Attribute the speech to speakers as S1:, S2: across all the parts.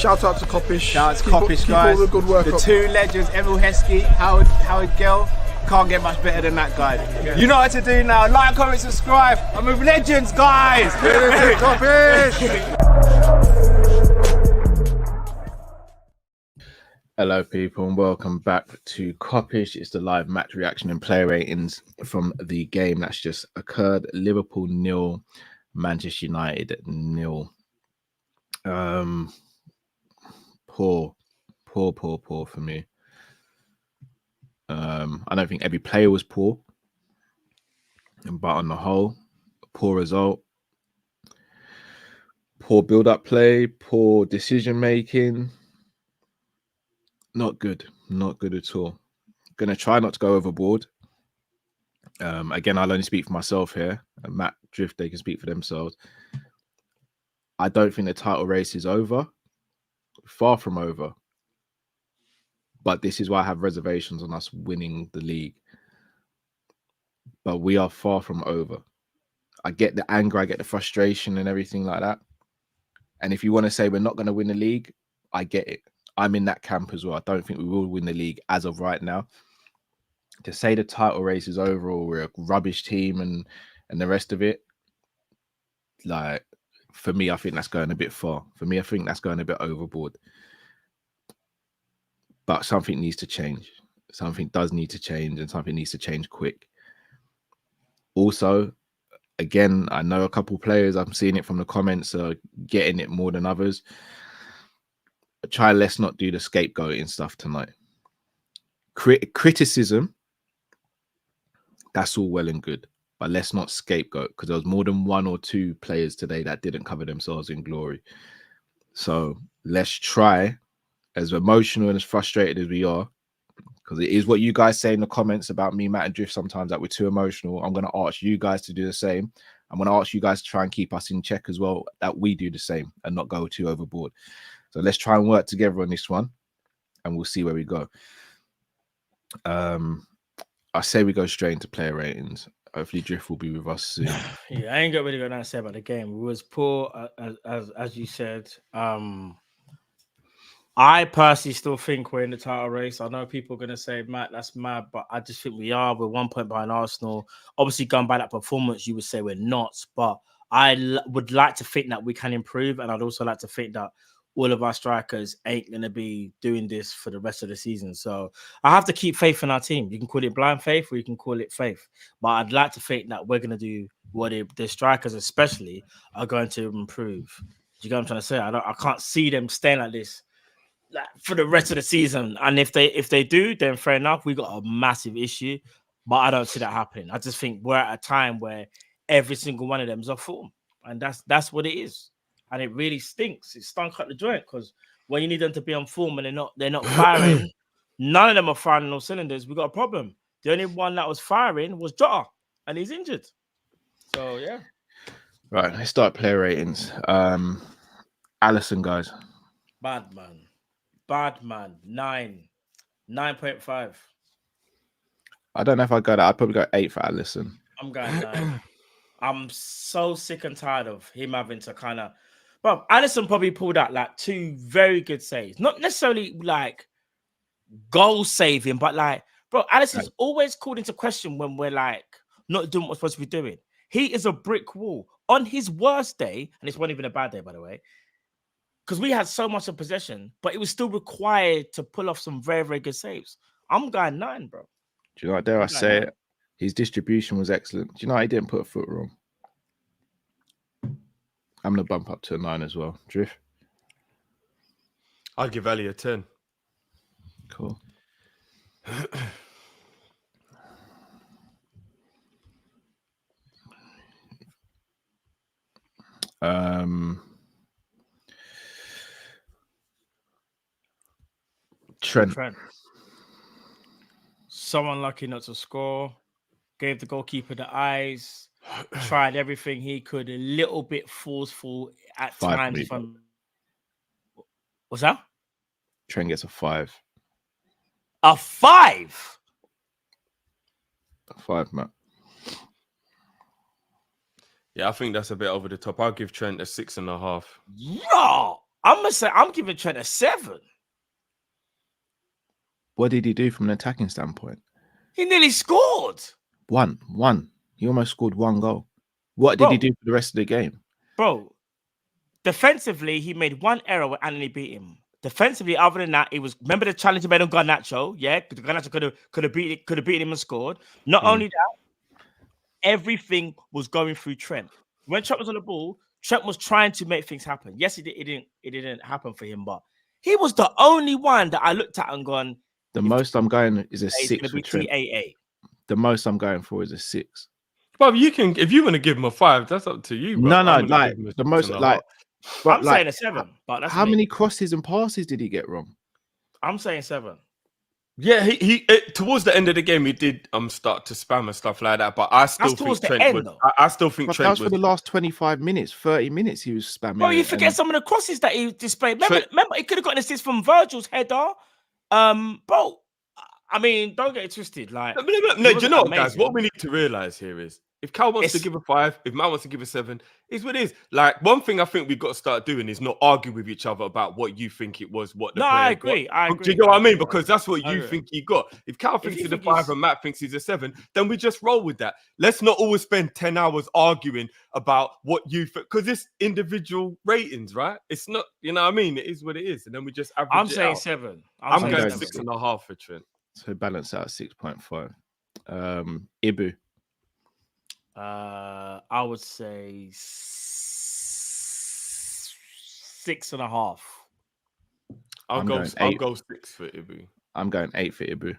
S1: Shout out to Kop-Ish.
S2: Shout out to Kopish, guys.
S1: Keep all the good work
S2: the
S1: up.
S2: two legends, Emil Heskey, Howard Gill. Can't get much better than that guy. Yeah. You know what to do now. Like, comment, subscribe. I'm with legends, guys.
S1: Kopish.
S3: Hello, people, and welcome back to Kop-Ish. It's the live match reaction and player ratings from the game that's just occurred. Liverpool 0, Manchester United 0. Poor for me. I don't think every player was poor, but on the whole, poor result. Poor build-up play, poor decision making. Not good at all. Gonna try not to go overboard. Again, I'll only speak for myself here. Matt Drift, they can speak for themselves. I don't think the title race is over. Far from over. But this is why I have reservations on us winning the league. But we are far from over. I get the anger, I get the frustration and everything like that. And if you want to say we're not going to win the league, I get it. I'm in that camp as well. I don't think we will win the league as of right now. To say the title race is over or we're a rubbish team and the rest of it, like, for me, I think that's going a bit far. For me, I think that's going a bit overboard. But something needs to change. Something does need to change, and something needs to change quick. Also, again, I know a couple players, I'm seeing it from the comments, are getting it more than others. Let's not do the scapegoating stuff tonight. Criticism, that's all well and good, but let's not scapegoat, because there was more than one or two players today that didn't cover themselves in glory. So let's try, as emotional and as frustrated as we are, because it is what you guys say in the comments about me, Matt and Drift, sometimes that we're too emotional. I'm going to ask you guys to do the same. I'm going to ask you guys to try and keep us in check as well, that we do the same and not go too overboard. So let's try and work together on this one, and we'll see where we go. I say we go straight into player ratings. Hopefully Drift will be with us soon.
S4: Yeah, I ain't got really got nothing to say about the game. It was poor, as you said. I personally still think we're in the title race. I know people are going to say, Matt, that's mad, but I just think we are. We're 1 point behind Arsenal. Obviously, going by that performance, you would say we're not, but I would like to think that we can improve, and I'd also like to think that all of our strikers ain't going to be doing this for the rest of the season. So I have to keep faith in our team. You can call it blind faith or you can call it faith. But I'd like to think that we're going to do what the strikers especially are going to improve. Do you get what I'm trying to say? I can't see them staying like this for the rest of the season. And if they do, then fair enough. We got a massive issue. But I don't see that happening. I just think we're at a time where every single one of them is off form. And that's what it is. And it really stinks. It stunk up the joint, because when you need them to be on form and they're not firing, none of them are firing no cylinders. We got a problem. The only one that was firing was Jota, and he's injured. So yeah.
S3: Right, let's start player ratings. Alisson, guys.
S4: Bad man. 9.5.
S3: I don't know if I go that. I'd probably go 8 for Alisson.
S4: I'm going 9. I'm so sick and tired of him having to kind of. Bro, Alisson probably pulled out like 2 very good saves. Not necessarily like goal saving, but like, bro, Alisson's always called into question when we're like not doing what we're supposed to be doing. He is a brick wall. On his worst day, and it's not even a bad day, by the way, because we had so much of possession, but it was still required to pull off some very, very good saves. I'm going 9, bro.
S3: Do you know what, dare I say it? His distribution was excellent. Do you know he didn't put a foot wrong? I'm going to bump up to a 9 as well. Drift?
S5: I'd give Ali a 10.
S3: Cool. Trent.
S4: So unlucky not to score. Gave the goalkeeper the eyes. Tried everything he could. A little bit forceful at
S3: 5
S4: times.
S3: for me.
S4: What's that?
S3: Trent gets a 5.
S4: A 5?
S3: A 5, Matt.
S5: Yeah, I think that's a bit over the top. I'll give Trent a 6.5.
S4: Yeah, I'm gonna say I'm giving Trent a 7.
S3: What did he do from an attacking standpoint?
S4: He nearly scored.
S3: One. He almost scored 1 goal. What did he do for the rest of the game?
S4: Bro, defensively, he made 1 error when Anthony beat him. Defensively, other than that, it was remember the challenge he made on Garnacho. Yeah, Garnacho could have beaten him and scored. Not only that, everything was going through Trent. When Trent was on the ball, Trent was trying to make things happen. Yes, it didn't happen for him, but he was the only one that I looked at and gone.
S3: The most I'm going is a
S4: It's
S3: 6
S4: gonna
S3: for
S4: be
S3: Trent.
S4: TAA.
S3: The most I'm going for is a 6.
S1: But you can, if you want to give him a 5, that's up to you. Bro.
S3: No,
S1: I'm gonna
S3: like
S1: give him a
S3: the most,
S1: 6.5.
S3: like.
S4: I'm saying a 7, but that's
S3: how
S4: me.
S3: many crosses and passes did he get wrong?
S4: I'm saying 7.
S1: Yeah, he towards the end of the game he did start to spam and stuff like that. But I still think Trent was. I still think Trent was
S3: for the last 25 minutes, 30 minutes. He was spamming.
S4: Bro, you forget some of the crosses that he displayed. Remember, he could have got an assist from Virgil's header. Bro, I mean, don't get it twisted. Like,
S1: no, do you know what, guys?
S4: amazing.
S1: What we need to realize here is if Cal wants to give a 5, if Matt wants to give a 7, is what it is. Like, one thing I think we've got to start doing is not argue with each other about what you think it was. What the
S4: I agree.
S1: Do you know what I mean? Because that's what you think he got. If Cal thinks he's a 5 and Matt thinks he's a 7, then we just roll with that. Let's not always spend 10 hours arguing about what you think, because it's individual ratings, right? It's not, you know what I mean? It is what it is, and then we just average
S4: I'm
S1: it
S4: saying
S1: out.
S4: 7.
S1: I'm
S4: saying
S1: going
S4: 7.
S1: 6.5 for Trent.
S3: So balance out 6.5. Ibu.
S4: I would say 6.5.
S1: I'll go 6 for Ibu.
S3: I'm going 8 for Ibu.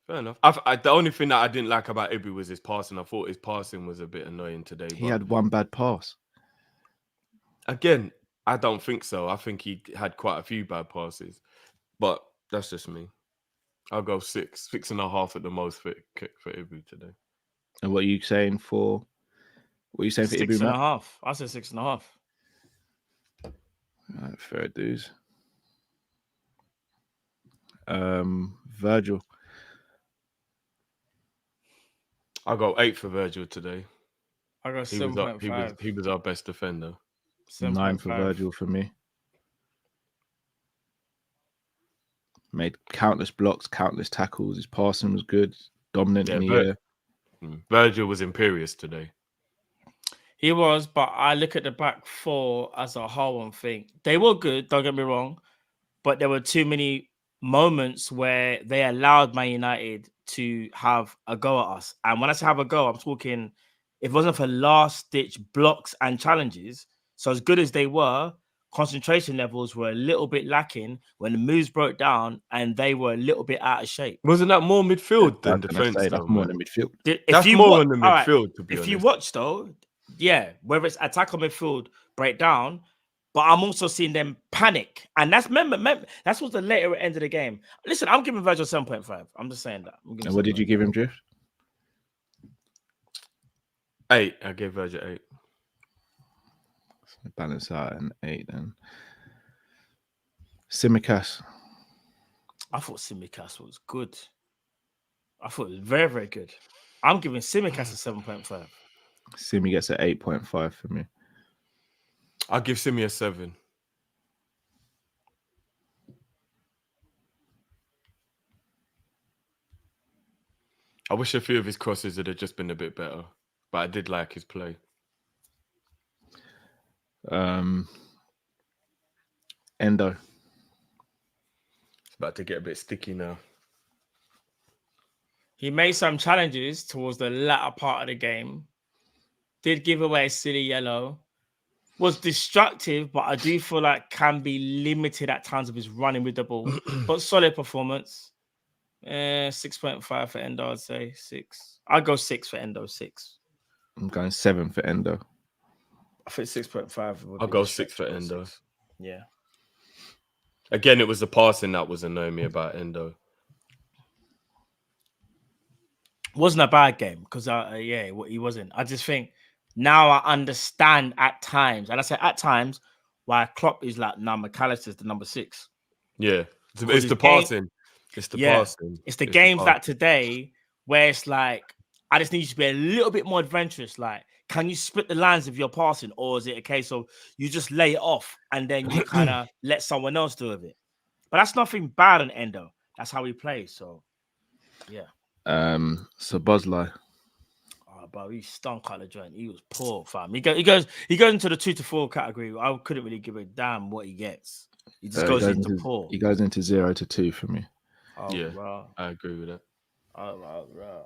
S1: Fair enough. The only thing that I didn't like about Ibu was his passing. I thought his passing was a bit annoying today.
S3: He had 1 bad pass.
S1: Again, I don't think so. I think he had quite a few bad passes, but that's just me. I'll go 6.5 at the most for Ibu today.
S3: And what are you saying for? What are you saying for Ibu?
S4: 6.5. I said 6.5.
S3: Right, fair dues. Virgil.
S1: I'll go 8 for Virgil today.
S4: I go 7.5.
S1: He was our best defender.
S3: 9 for Virgil for me. Made countless blocks, countless tackles. His passing was good, dominant in the air.
S1: Virgil was imperious today.
S4: He was, but I look at the back 4 as a whole and think they were good, don't get me wrong, but there were too many moments where they allowed Man United to have a go at us. And when I say have a go, I'm talking, if it wasn't for last-ditch blocks and challenges, so as good as they were, concentration levels were a little bit lacking when the moves broke down and they were a little bit out of shape.
S1: Wasn't that more midfield than defense?
S3: That's more than midfield.
S1: That's more on the midfield, to be honest.
S4: If you watch, though, yeah, whether it's attack or midfield breakdown, but I'm also seeing them panic. And that's that's what's the later end of the game. Listen, I'm giving Virgil 7.5. I'm just saying that.
S3: And what did you give him, Drift?
S1: 8. I gave Virgil 8.
S3: Balance out an 8 then. Simicast.
S4: I thought Simicast was good. I thought it was very, very good. I'm giving Simicast a 7.5.
S3: Simi gets an 8.5 for me.
S1: I'll give Simi a 7. I wish a few of his crosses had just been a bit better, but I did like his play.
S3: Endo.
S1: It's about to get a bit sticky now.
S4: He made some challenges towards the latter part of the game. Did give away a silly yellow. Was destructive, but I do feel like can be limited at times of his running with the ball. But solid performance. 6.5 for Endo, I'd say. 6. I'd go 6 for Endo, 6.
S3: I'm going 7 for Endo.
S4: I think 6.5.
S1: I'll go 6 for Endo.
S4: Yeah.
S1: Again, it was the passing that was annoying me about Endo.
S4: Wasn't a bad game because, he wasn't. I just think now I understand at times, and I say at times, why Klopp is like, now McAllister's the number 6.
S1: Yeah. It's the passing. It's the passing.
S4: It's the games that today where it's like, I just need you to be a little bit more adventurous. Like, can you split the lines of your passing, or is it a case of you just lay it off and then you kind of let someone else do with it? But that's nothing bad on Endo. That's how he plays. So, yeah.
S3: So Bosley.
S4: Oh, bro, he stunk out the joint. He was poor, fam. He goes into the 2 to 4 category. I couldn't really give a damn what he gets. He just goes into poor.
S3: He goes into 0 to 2 for me.
S1: Oh, yeah, bro. I agree with that.
S4: Oh, bro.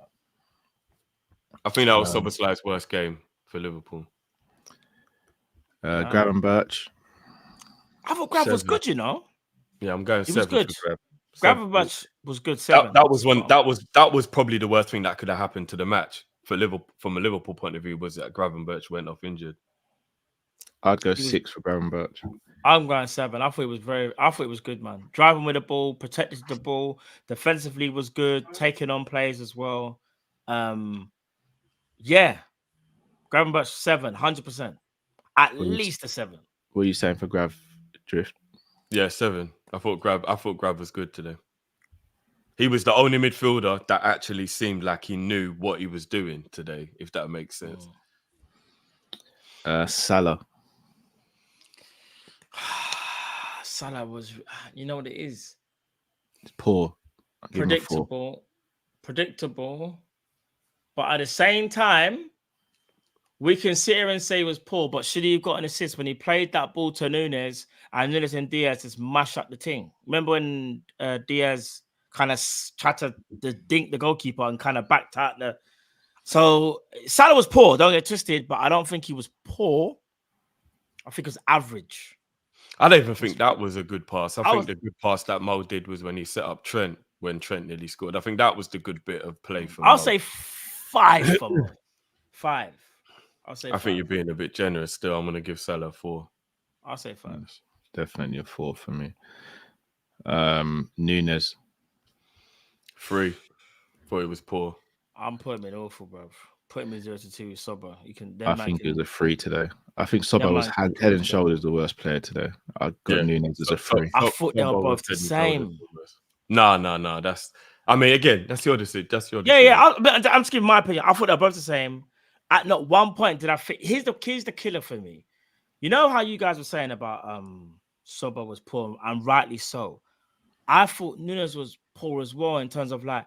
S1: I think that was Szoboszlai's worst game for Liverpool.
S3: Gravenberch.
S4: I thought Grav was good, you know.
S1: Yeah, I'm going 7
S4: was good.
S1: for Grav.
S4: Gravenberch was good. 7.
S1: That was one. That was probably the worst thing that could have happened to the match for Liverpool from a Liverpool point of view, was that Gravenberch went off injured.
S3: I'd go 6 for Gravenberch.
S4: I'm going 7. I thought it was good, man. Driving with the ball, protected the ball, defensively was good, taking on plays as well. Yeah. Gravenberch 7, 100%. At least a 7.
S3: What are you saying for Grav Drift?
S1: Yeah, 7. I thought Grav was good today. He was the only midfielder that actually seemed like he knew what he was doing today, if that makes sense.
S3: Salah.
S4: Salah was, you know what it is?
S3: It's poor.
S4: Predictable. But at the same time, we can sit here and say he was poor, but should he have got an assist when he played that ball to Nunez and Nunez and Diaz just mash up the thing? Remember when Diaz kind of tried to dink the goalkeeper and kind of backed out the... So Salah was poor, don't get twisted, but I don't think he was poor. I think it was average.
S1: I don't even think that was a good pass. I think the good pass that Mo did was when he set up Trent, when Trent nearly scored. I think that was the good bit of play for
S4: I'll
S1: Mo.
S4: say 5 for Mo. 5. I'll say 5.
S1: I think you're being a bit generous still. I'm going to give Salah 4.
S4: I'll say 5.
S3: Yes, definitely a 4 for me. Nunez.
S1: 3. Thought it was poor.
S4: I'm putting him in awful, bro. Put him in 0 to 2 with Soba.
S3: I think it was a 3 today. I think Soba was head and shoulders the worst player today. I got Nunez as a 3.
S4: I thought they were both the same.
S1: No. That's your decision.
S4: Yeah. I'm just giving my opinion. I thought they were both the same. At not one point did I think. Here's the killer for me. You know how you guys were saying about Soba was poor, and rightly so. I thought Nunez was poor as well in terms of like.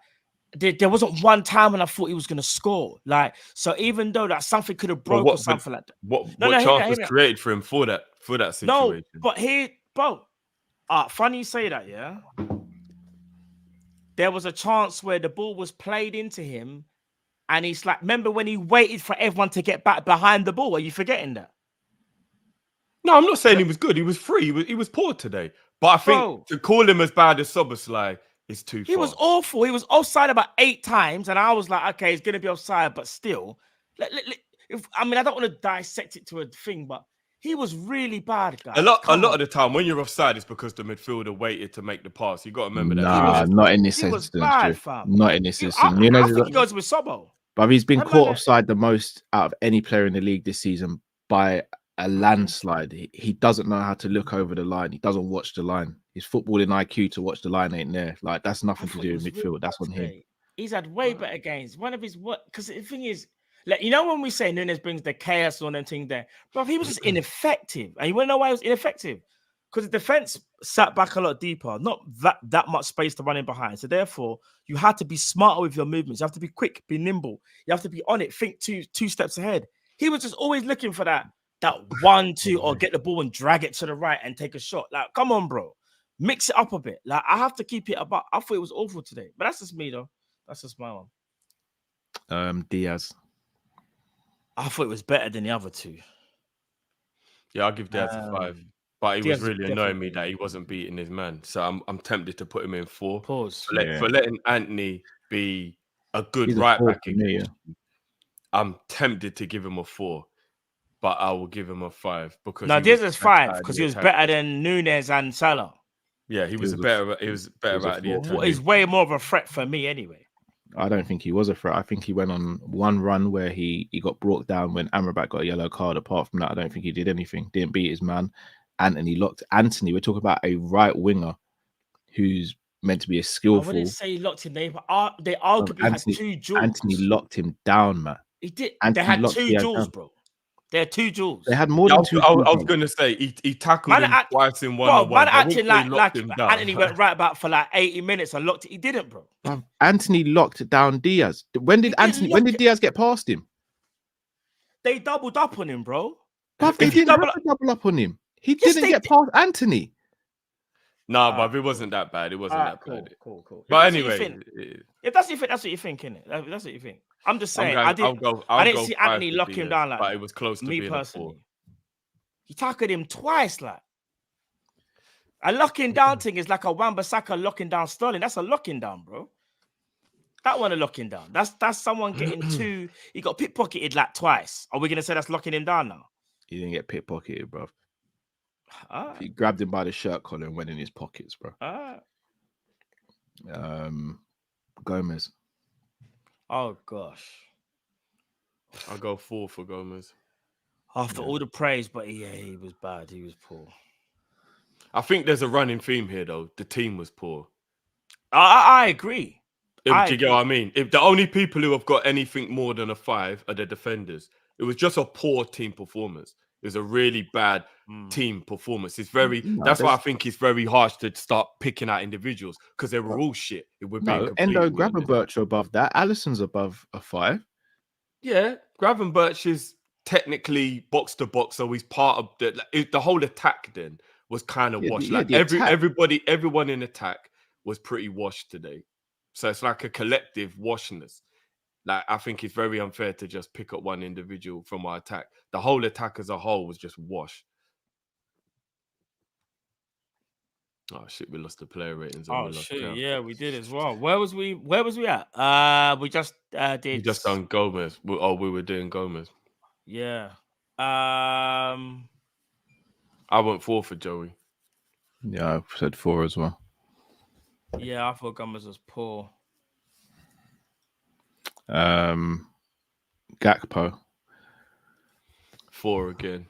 S4: There wasn't one time when I thought he was going to score. Like, so even though that something could have broke or something like that.
S1: What chance was created for him for that situation?
S4: No, but funny you say that, yeah? There was a chance where the ball was played into him and he's like, remember when he waited for everyone to get back behind the ball? Are you forgetting that?
S1: No, I'm not saying he was good. He was free. He was poor today. But I think to call him as bad as Szoboszlai, it's too far.
S4: He was awful. He was offside about 8 times, and I was like, okay, he's going to be offside, but still. I don't want to dissect it to a thing, but he was really bad, guys.
S1: A lot of the time, when you're offside, it's because the midfielder waited to make the pass. You got to remember that.
S3: Nah, not in this instance. Not in this instance.
S4: I think he goes with Sobo.
S3: But he's been caught offside the most out of any player in the league this season by a landslide. He doesn't know how to look over the line. He doesn't watch the line. His footballing IQ to watch the line ain't there. Like, that's nothing to do with midfield. That's on him.
S4: He's had way better games. One of his because the thing is, like, you know when we say Nunez brings the chaos on and thing there, bro, he was just ineffective. And you want to know why he was ineffective? Because the defense sat back a lot deeper, not that much space to run in behind. So therefore, you had to be smarter with your movements. You have to be quick, be nimble. You have to be on it. Think two steps ahead. He was just always looking for that 1-2 or get the ball and drag it to the right and take a shot. Like, come on, bro. Mix it up a bit. Like, I have to keep it about. I thought it was awful today. But that's just me, though. That's just my one.
S3: Diaz.
S4: I thought it was better than the other 2.
S1: Yeah, I'll give Diaz a 5. But he was really annoying me that he wasn't beating his man. So I'm tempted to put him in 4.
S4: Pause.
S1: For letting Anthony be a good right back. I'm tempted to give him a 4. But I will give him a 5 because
S4: Diaz is 5 because he was better than Nunez and Salah.
S1: Yeah, he was better at the attack.
S4: He's way more of a threat for me anyway.
S3: I don't think he was a threat. I think he went on one run where he got brought down when Amrabat got a yellow card. Apart from that, I don't think he did anything. Didn't beat his man. Anthony, we're talking about a right winger who's meant to be a skillful.
S4: I wouldn't say he locked him. They arguably had 2 jewels.
S3: Anthony locked him down, man.
S4: He did.
S3: And
S4: They
S3: he
S4: had
S3: locked
S4: 2
S3: Diaz
S4: duels,
S3: down.
S4: bro. They had 2 duels.
S3: They had more
S1: Yeah,
S3: than 2
S1: I
S3: duels.
S1: was gonna say he tackled
S4: Man,
S1: him twice in
S4: bro, man
S1: one-on-one. I wouldn't
S4: acting
S1: say he
S4: like
S1: locked him down.
S4: Anthony went right back for like 80 minutes and locked it. He didn't, bro.
S3: Bruv, Anthony locked down Diaz. When did Diaz get past him?
S4: They doubled up on him, bro.
S3: Bruv, they didn't have to double up on him. He
S4: Yes,
S3: didn't
S4: they
S3: get
S4: did.
S3: past Anthony.
S1: Nah, but it wasn't that bad. It wasn't that bad.
S4: Cool.
S1: But anyway,
S4: If that's what you think, that's what you think, innit? That's what you think. I'm just saying,
S1: I'll
S4: I didn't
S1: go
S4: see
S1: 5
S4: Anthony
S1: for
S4: lock him
S1: Diaz,
S4: down like
S1: but
S4: that.
S1: it was close to
S4: Me
S1: being
S4: personally.
S1: a 4.
S4: He tackled him twice, like. A locking down thing is like a Wan-Bissaka locking down Sterling. That's a locking down, bro. That one a locking down. That's someone getting 2. He got pickpocketed like twice. Are we gonna say that's locking him down now?
S3: He didn't get pickpocketed, bro.
S4: Ah.
S3: He grabbed him by the shirt collar and went in his pockets, bro.
S4: Ah.
S3: Gomez.
S4: Oh gosh.
S1: I'll go 4 for Gomez.
S4: After all the praise, but yeah, he was bad. He was poor.
S1: I think there's a running theme here, though. The team was poor.
S4: I agree.
S1: Do you get what I mean? If the only people who have got anything more than a 5 are the defenders, it was just a poor team performance. It was a really bad team performance. It's very. That's why I think it's very harsh to start picking out individuals because they were all shit.
S3: Endo and Gravenberch are above that. Allison's above a 5.
S1: Yeah, Gravenberch is technically box to box, so he's part of the whole attack. Then was kind of washed. Like everyone in attack was pretty washed today. So it's like a collective washness. Like I think it's very unfair to just pick up one individual from our attack. The whole attack as a whole was just wash. Oh shit, we lost the player ratings.
S4: Oh shit, yeah, we did as well. Where was we at? We just did.
S1: We just done Gomez. We were doing Gomez.
S4: Yeah.
S1: I went 4 for Joey.
S3: Yeah, I said 4 as well.
S4: Yeah, I thought Gomez was poor.
S3: Gakpo.
S1: 4 again.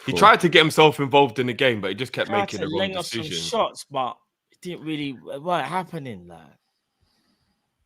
S1: He tried to get himself involved in the game, but he just kept making the wrong decision.
S4: Shots, but it didn't really. What happening, like?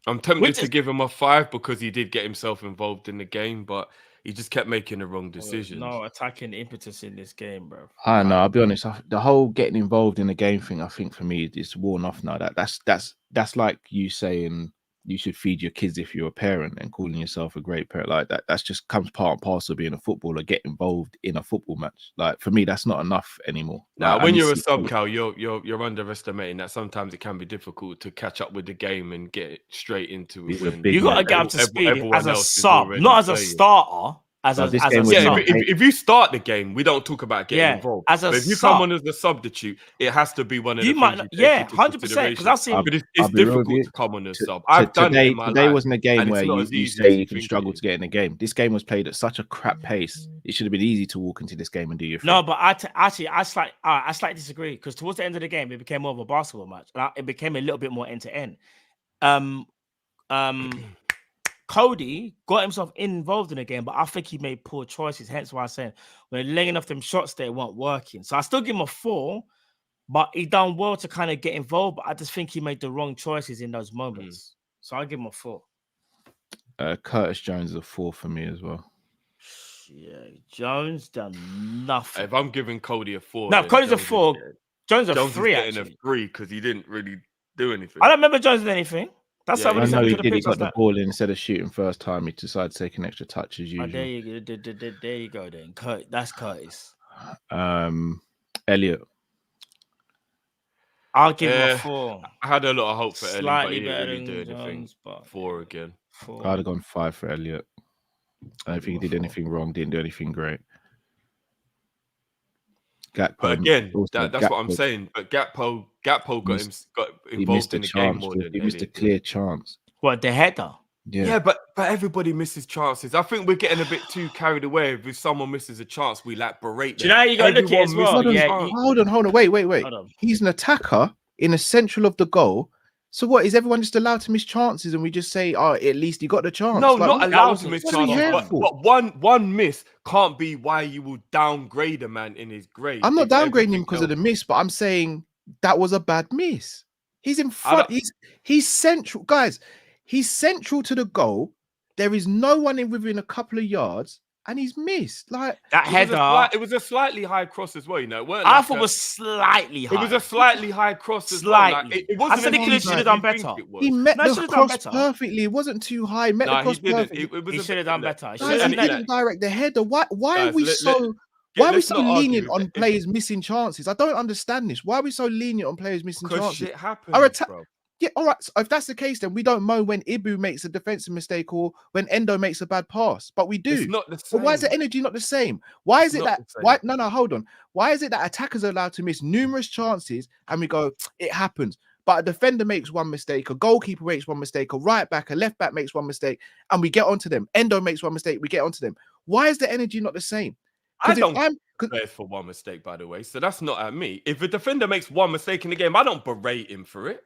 S1: I'm tempted to give him a 5 because he did get himself involved in the game, but he just kept making the wrong decisions.
S4: No attacking impetus in this game, bro.
S3: I know. I'll be honest. The whole getting involved in the game thing, I think for me, is worn off now. That's like you saying you should feed your kids if you're a parent and calling yourself a great parent. Like that's just comes part and parcel of being a footballer. Get involved in a football match. Like for me, that's not enough anymore.
S1: Now,
S3: like,
S1: when you're a sub, Cal, you're underestimating that sometimes it can be difficult to catch up with the game and get straight into it.
S4: You got to get up to speed as a sub, not as a starter.
S1: If you start the game, we don't talk about getting involved. But if you come on as a substitute, it has to be one of the things you take into 100%. Because I've seen it's difficult to come on as sub. I've done it in my life.
S3: Today wasn't a game where you say you can struggle to get in the game. This game was played at such a crap pace. It should have been easy to walk into this game and do your thing.
S4: No, but I slightly disagree because towards the end of the game, it became more of a basketball match. It became a little bit more end to end. Cody got himself involved in the game, but I think he made poor choices. Hence why I'm saying when laying off them shots, they weren't working. So I still give him a 4, but he done well to kind of get involved. But I just think he made the wrong choices in those moments. So I give him a 4.
S3: Curtis Jones is a 4 for me as well.
S4: Yeah, Jones done nothing.
S1: If I'm giving Cody a 4,
S4: no, Cody's a 4. Jones a 3.
S1: Jones is getting a 3 because he didn't really do anything.
S4: I don't remember Jones did anything. That's
S3: I know he did. He got the ball in instead of shooting first time. He decided to take an extra touch as usual.
S4: There you go. Then that's Curtis.
S3: Elliot.
S4: I'll give him a 4.
S1: I had a lot of hope for Elliot, but he
S4: better
S1: didn't really do
S4: than
S1: anything.
S4: Jones, but
S1: 4 again.
S4: 4.
S3: I'd have gone 5 for Elliot. I don't think he did anything wrong. Didn't do anything great.
S1: Gakpo, again, that's Gakpo, what I'm saying. But Gakpo got involved in the game more than
S3: he missed a clear chance.
S4: What, the header?
S1: Yeah, but everybody misses chances. I think we're getting a bit too carried away. If someone misses a chance, we like berate them.
S4: Do you know how you got to look at it as well?
S3: Hold on. Wait. He's an attacker in the central of the goal. So what, is everyone just allowed to miss chances and we just say, oh, at least he got the chance?
S1: No, not allowed to miss chances. But one miss can't be why you will downgrade a man in his grade.
S3: I'm not downgrading him because of the miss, but I'm saying that was a bad miss. He's in front. He's central. Guys, he's central to the goal. There is no one in within a couple of yards, and he's missed. Like
S4: that header.
S1: It was a slightly high cross as well, you know.
S4: I thought it was slightly high.
S1: It was a slightly high cross as well.
S4: Slightly.
S1: It wasn't.
S4: I said he should have done better.
S3: He met the cross perfectly. It wasn't too high. He met the cross perfectly.
S4: He should have done better.
S3: He didn't direct the header. Why are we so lenient on players missing chances? I don't understand this. Why are we so lenient on players missing chances?
S1: Shit happens, bro.
S3: Yeah, all right. So if that's the case, then we don't moan when Ibu makes a defensive mistake or when Endo makes a bad pass, but we do.
S1: It's not the same.
S3: But why is the energy not the same? Why is it that? Why? No, hold on. Why is it that attackers are allowed to miss numerous chances and we go, it happens? But a defender makes one mistake, a goalkeeper makes one mistake, a right back, a left back makes one mistake, and we get onto them. Endo makes one mistake, we get onto them. Why is the energy not the same?
S1: I don't care for one mistake, by the way. So that's not at me. If a defender makes one mistake in the game, I don't berate him for it.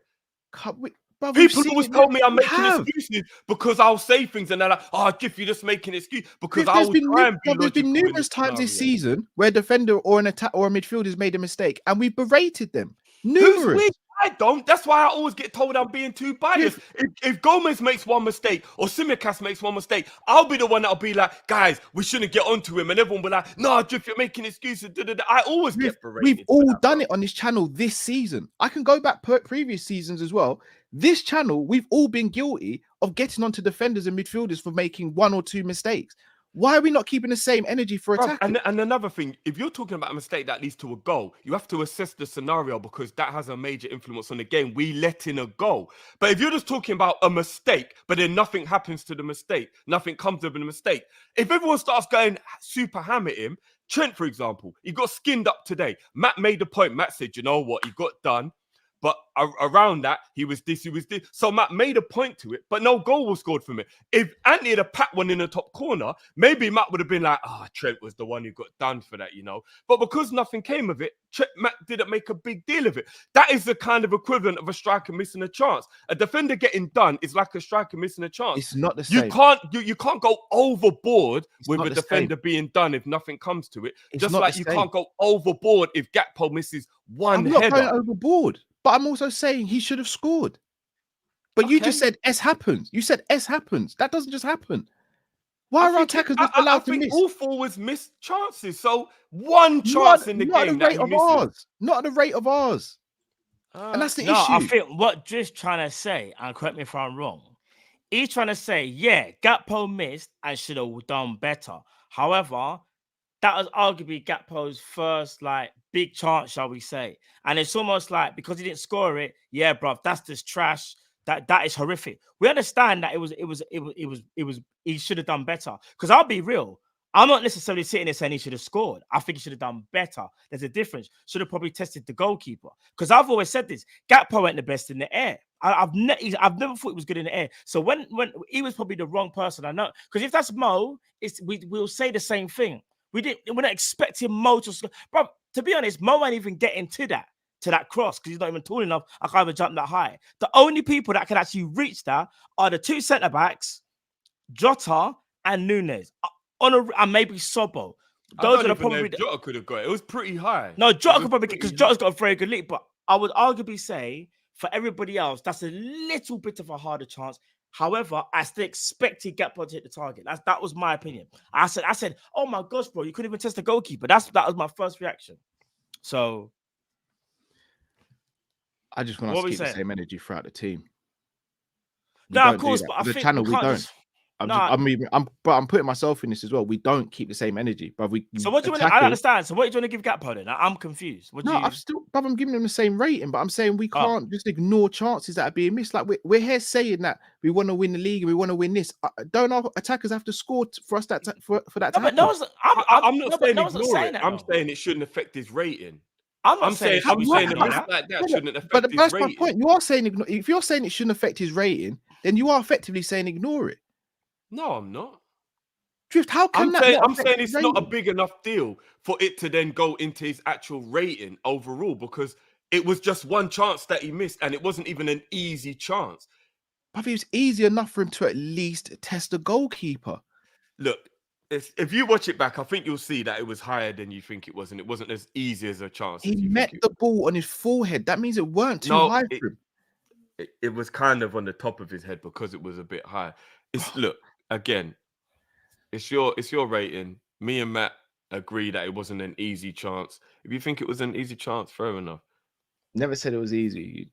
S1: People always told me I'm making excuses because I'll say things and they're like, "Oh, Giff, you're just making an excuse because I will try and be logical."
S3: There's been numerous times this season where a defender or an attack or a midfielder has made a mistake and we berated them. Numerous.
S1: I don't. That's why I always get told I'm being too biased. If Gomez makes one mistake or Simicast makes one mistake, I'll be the one that'll be like, guys, we shouldn't get onto him. And everyone will be like, no, Drift, you're making excuses. I always get berated.
S3: We've all done it on this channel this season. I can go back previous seasons as well. This channel, we've all been guilty of getting onto defenders and midfielders for making one or two mistakes. Why are we not keeping the same energy for attack?
S1: And another thing, if you're talking about a mistake that leads to a goal, you have to assess the scenario because that has a major influence on the game. We let in a goal. But if you're just talking about a mistake, but then nothing happens to the mistake, nothing comes of the mistake. If everyone starts going super ham at him, Trent, for example, he got skinned up today. Matt made the point. Matt said, you know what? He got done. But around that, he was this. So Matt made a point to it, but no goal was scored from it. If Anthony had a pat one in the top corner, maybe Matt would have been like, Trent was the one who got done for that, you know. But because nothing came of it, Matt didn't make a big deal of it. That is the kind of equivalent of a striker missing a chance. A defender getting done is like a striker missing a chance.
S3: It's not the same.
S1: You can't go overboard with a defender being done if nothing comes to it. Just like you can't go overboard if Gakpo misses one header.
S3: I'm not going overboard. But I'm also saying he should have scored. But you just said S happens. You said S happens. That doesn't just happen. Why are our attackers not allowed to miss?
S1: All forwards miss chances. So one chance in the game.
S3: Not at the rate of ours. Not at the rate of ours. And that's the issue.
S4: I think what Drift's trying to say, and correct me if I'm wrong, he's trying to say, yeah, Gakpo missed and should have done better. However, that was arguably Gakpo's first big chance, shall we say? And it's almost like because he didn't score it, yeah, bruv, that's just trash. That is horrific. We understand that he should have done better. Because I'll be real, I'm not necessarily sitting there saying he should have scored. I think he should have done better. There's a difference. Should have probably tested the goalkeeper. Because I've always said this: Gakpo ain't the best in the air. I've never thought he was good in the air. So when he was probably the wrong person, I know. Because if that's Mo, we'll say the same thing. We're not expecting Mo to score. Bro, to be honest, Mo ain't even getting to that cross because he's not even tall enough. I can't even jump that high. The only people that can actually reach that are the two centre-backs, Jota and Nunez. And maybe Sobo. Those are probably
S1: Jota could have got it. It was pretty high.
S4: No, Jota could probably get because Jota's got a very good leap. But I would arguably say for everybody else, that's a little bit of a harder chance. However, I still expected Gakpo to hit the target. That was my opinion. I said, oh my gosh, bro, you couldn't even test the goalkeeper. That was my first reaction. So
S3: I just want us to keep the same energy throughout the team.
S4: No, of course, but I think
S3: channel we don't. I'm putting myself in this as well. We don't keep the same energy, but we.
S4: So what do you want? I don't understand. So what do you want to give Gakpo then? I'm confused.
S3: I'm giving him the same rating, but I'm saying we can't just ignore chances that are being missed. Like we're here saying that we want to win the league and we want to win this. Don't our attackers have to score for us for that?
S1: I'm not saying ignore it. I'm saying it shouldn't affect his rating. I'm saying a miss like that shouldn't affect his rating. But that's my point.
S3: You are saying if you're saying it shouldn't affect his rating, then you are effectively saying ignore it.
S1: No, I'm not.
S3: Drift, how can
S1: I'm saying it's not a big enough deal for it to then go into his actual rating overall because it was just one chance that he missed and it wasn't even an easy chance.
S3: But it was easy enough for him to at least test the goalkeeper.
S1: Look, if you watch it back, I think you'll see that it was higher than you think it was and it wasn't as easy as a chance.
S3: He met the ball on his forehead. That means it weren't too high for him.
S1: It was kind of on the top of his head because it was a bit high. Look, again, it's your rating. Me and Matt agree that it wasn't an easy chance. If you think it was an easy chance, fair enough.
S3: Never said it was easy.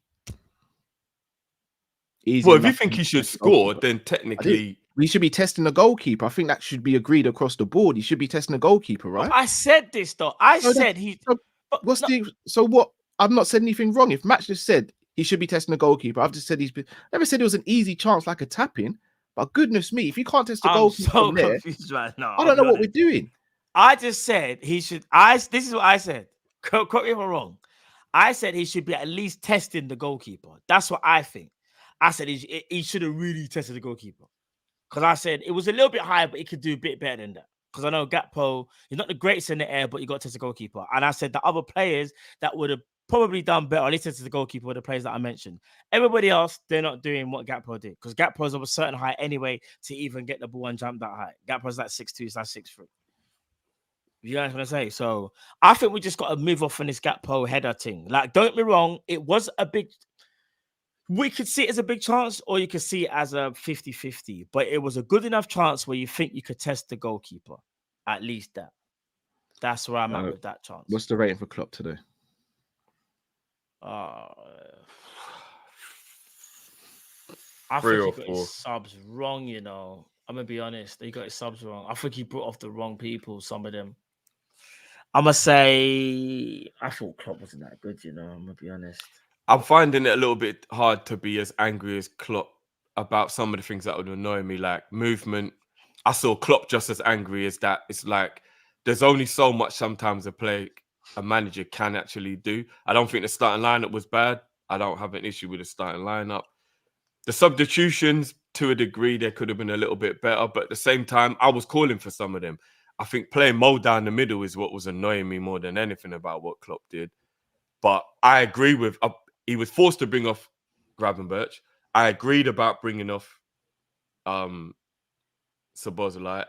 S3: Easy.
S1: Well, if you think he should score, then technically
S3: we should be testing the goalkeeper. I think that should be agreed across the board. He should be testing the goalkeeper, right?
S4: I said this though. Said he.
S3: So what? I've not said anything wrong. If Matt just said he should be testing the goalkeeper, I've just said never said it was an easy chance like a tap-in. But goodness me, if you can't test the goalkeeper from there,
S4: confused right now.
S3: I don't know what we're doing.
S4: I just said he should. This is what I said. Correct me if I'm wrong. I said he should be at least testing the goalkeeper. That's what I think. I said he should have really tested the goalkeeper. Because I said it was a little bit high, but he could do a bit better than that. Because I know Gakpo, he's not the greatest in the air, but you got to test the goalkeeper. And I said the other players that would have probably done better, at least tested the goalkeeper, were the players that I mentioned. Everybody else, they're not doing what Gakpo did. Because Gakpo's of a certain height anyway to even get the ball and jump that high. Gakpo's like 6'2", 6'3". You guys want to say? So I think we just got to move off on this Gakpo header thing. Like, don't get me wrong, it was a big... We could see it as a big chance, or you could see it as a 50-50. But it was a good enough chance where you think you could test the goalkeeper. At least that. That's where I'm at with that chance.
S3: What's the rating for Klopp today?
S4: I
S1: 3
S4: think
S1: or
S4: he got
S1: 4.
S4: his subs wrong, you know. I'm going to be honest. He got his subs wrong. I think he brought off the wrong people, some of them. I'm going to say... I thought Klopp wasn't that good, you know. I'm going to be honest.
S1: I'm finding it a little bit hard to be as angry as Klopp about some of the things that would annoy me, like movement. I saw Klopp just as angry as that. It's like there's only so much sometimes a manager can actually do. I don't think the starting lineup was bad. I don't have an issue with the starting lineup. The substitutions, to a degree, they could have been a little bit better, but at the same time, I was calling for some of them. I think playing Mo down the middle is what was annoying me more than anything about what Klopp did. But I agree with... he was forced to bring off Gravenberch. I agreed about bringing off Szoboszlai.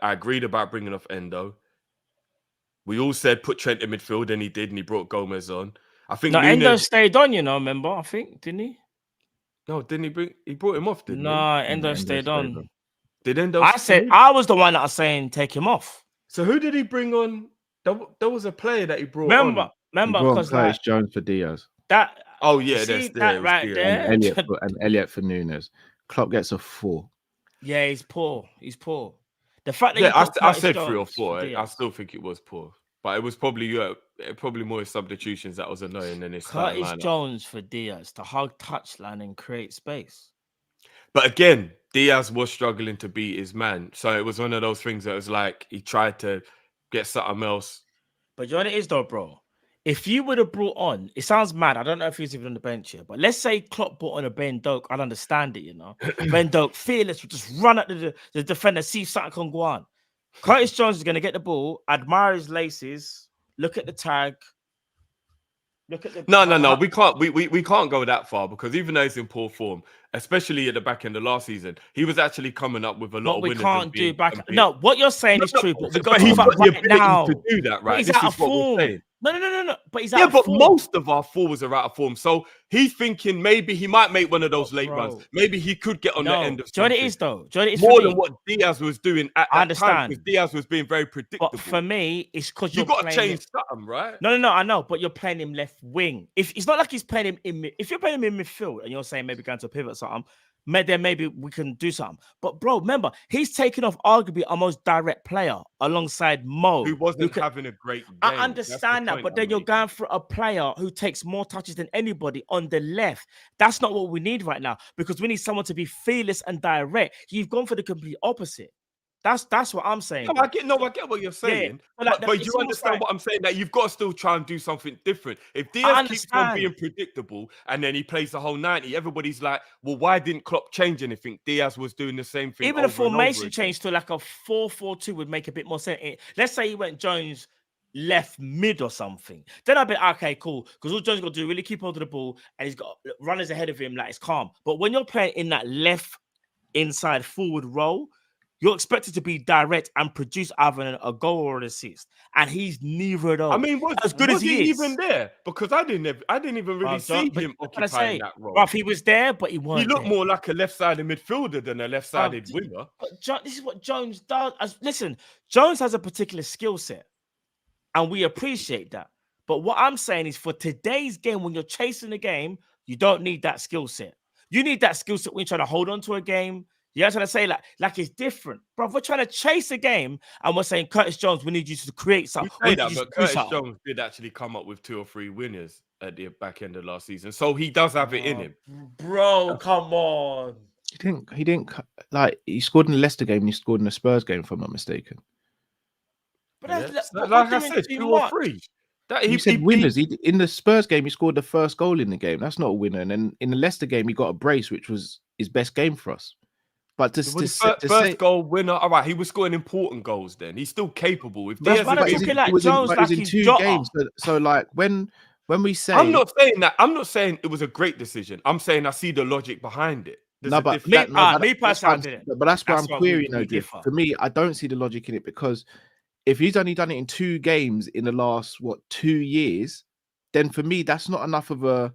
S1: I agreed about bringing off Endo. We all said put Trent in midfield, and he did, and he brought Gomez on. I think
S4: Endo stayed on, you know, remember? I think, didn't he?
S1: No, didn't he bring... He brought him off, didn't he?
S4: No, Endo stayed on.
S1: Did Endo...
S4: I was the one that was saying take him off.
S1: So who did he bring on? There was a player that he brought on.
S3: Remember, because Kop-Ish Jones for Diaz.
S4: That...
S1: Oh, yeah,
S4: that right there.
S3: And Elliot for Nunez. Klopp gets a 4.
S4: Yeah, he's poor. He's poor. The fact that
S1: I said 3 or 4. I still think it was poor. But it was probably more his substitutions that was annoying than his starting lineup.
S4: Kop-Ish Jones for Diaz to hug touchline and create space.
S1: But again, Diaz was struggling to beat his man. So it was one of those things that was like he tried to get something else.
S4: But you know what it is though, bro? If you would have brought on, it sounds mad. I don't know if he's even on the bench here, but let's say Klopp brought on a Ben Doak. I'd understand it, you know. Ben Doak, fearless, would just run at the defender, see if something can go on. Kop-Ish Jones is going to get the ball, admire his laces, look at the tag. Look at the...
S1: No. We can't go that far because even though he's in poor form, especially at the back end of last season, he was actually coming up with a lot of winners.
S4: We can't do back... No, what you're saying is true, but we've got
S1: to
S4: talk about right now.
S1: To do that, right?
S4: He's
S1: this
S4: out
S1: is
S4: of
S1: what
S4: form.
S1: we're saying.
S4: No. But he's out of form.
S1: Most of our forwards are out of form. So he's thinking maybe he might make one of those late runs. Maybe he could get on the end of something.
S4: Do you know what it is, though? Do you know what it is
S1: more than what Diaz was doing at
S4: I
S1: that
S4: understand.
S1: time, because Diaz was being very predictable.
S4: But for me, it's because
S1: you've got to change something, right?
S4: No, I know. But you're playing him left wing. If it's not like he's playing him in... If you're playing him in midfield and you're saying maybe going to a pivot or something, then maybe we can do something. But bro, remember, he's taken off arguably our most direct player alongside Mo,
S1: who wasn't having a great game.
S4: I understand that, but then you're going for a player who takes more touches than anybody on the left. That's not what we need right now because we need someone to be fearless and direct. You've gone for the complete opposite. That's what I'm saying.
S1: I get what you're saying. Yeah, but you understand what I'm saying, that you've got to still try and do something different. If Diaz keeps on being predictable and then he plays the whole 90, everybody's like, well, why didn't Klopp change anything? Diaz was doing the same thing.
S4: Even a formation change to like a 4-4-2 would make a bit more sense. Let's say he went Jones left mid or something. Then I'd be okay, cool. Because all Jones got to do really keep hold of the ball and he's got runners ahead of him, like it's calm. But when you're playing in that left inside forward role, you're expected to be direct and produce either a goal or an assist, and he's neither of those.
S1: I mean,
S4: as good as
S1: he
S4: he is,
S1: even there? Because I didn't even really see him occupying that role.
S4: Bruv, he was there, but he wasn't.
S1: He looked
S4: there.
S1: more like a left-sided midfielder than a left-sided winger.
S4: But this is what Jones does. Listen, Jones has a particular skill set, and we appreciate that. But what I'm saying is, for today's game, when you're chasing the game, you don't need that skill set. You need that skill set when you're trying to hold on to a game. You're trying to say like it's different, bro. We're trying to chase a game, and we're saying, Curtis Jones, we need you to create something.
S1: We say that, but Curtis Jones did actually come up with 2 or 3 winners at the back end of last season, so he does have it in him.
S4: Bro, come on.
S3: He didn't like he scored in the Leicester game and he scored in the Spurs game, if I'm not mistaken.
S4: But
S1: like I said, 2 or 3.
S3: He said winners. In the Spurs game, he scored the first goal in the game. That's not a winner. And then in the Leicester game, he got a brace, which was his best game for us. But
S1: first goal winner, all right, he was scoring important goals. Then he's still capable. If Diaz
S3: was in 2 games, so like when we say,
S1: I'm not saying that. I'm not saying it was a great decision. I'm saying I see the logic behind it.
S3: But that's where I'm querying. For me, I don't see the logic in it, because if he's only done it in 2 games in the last 2 years, then for me that's not enough of a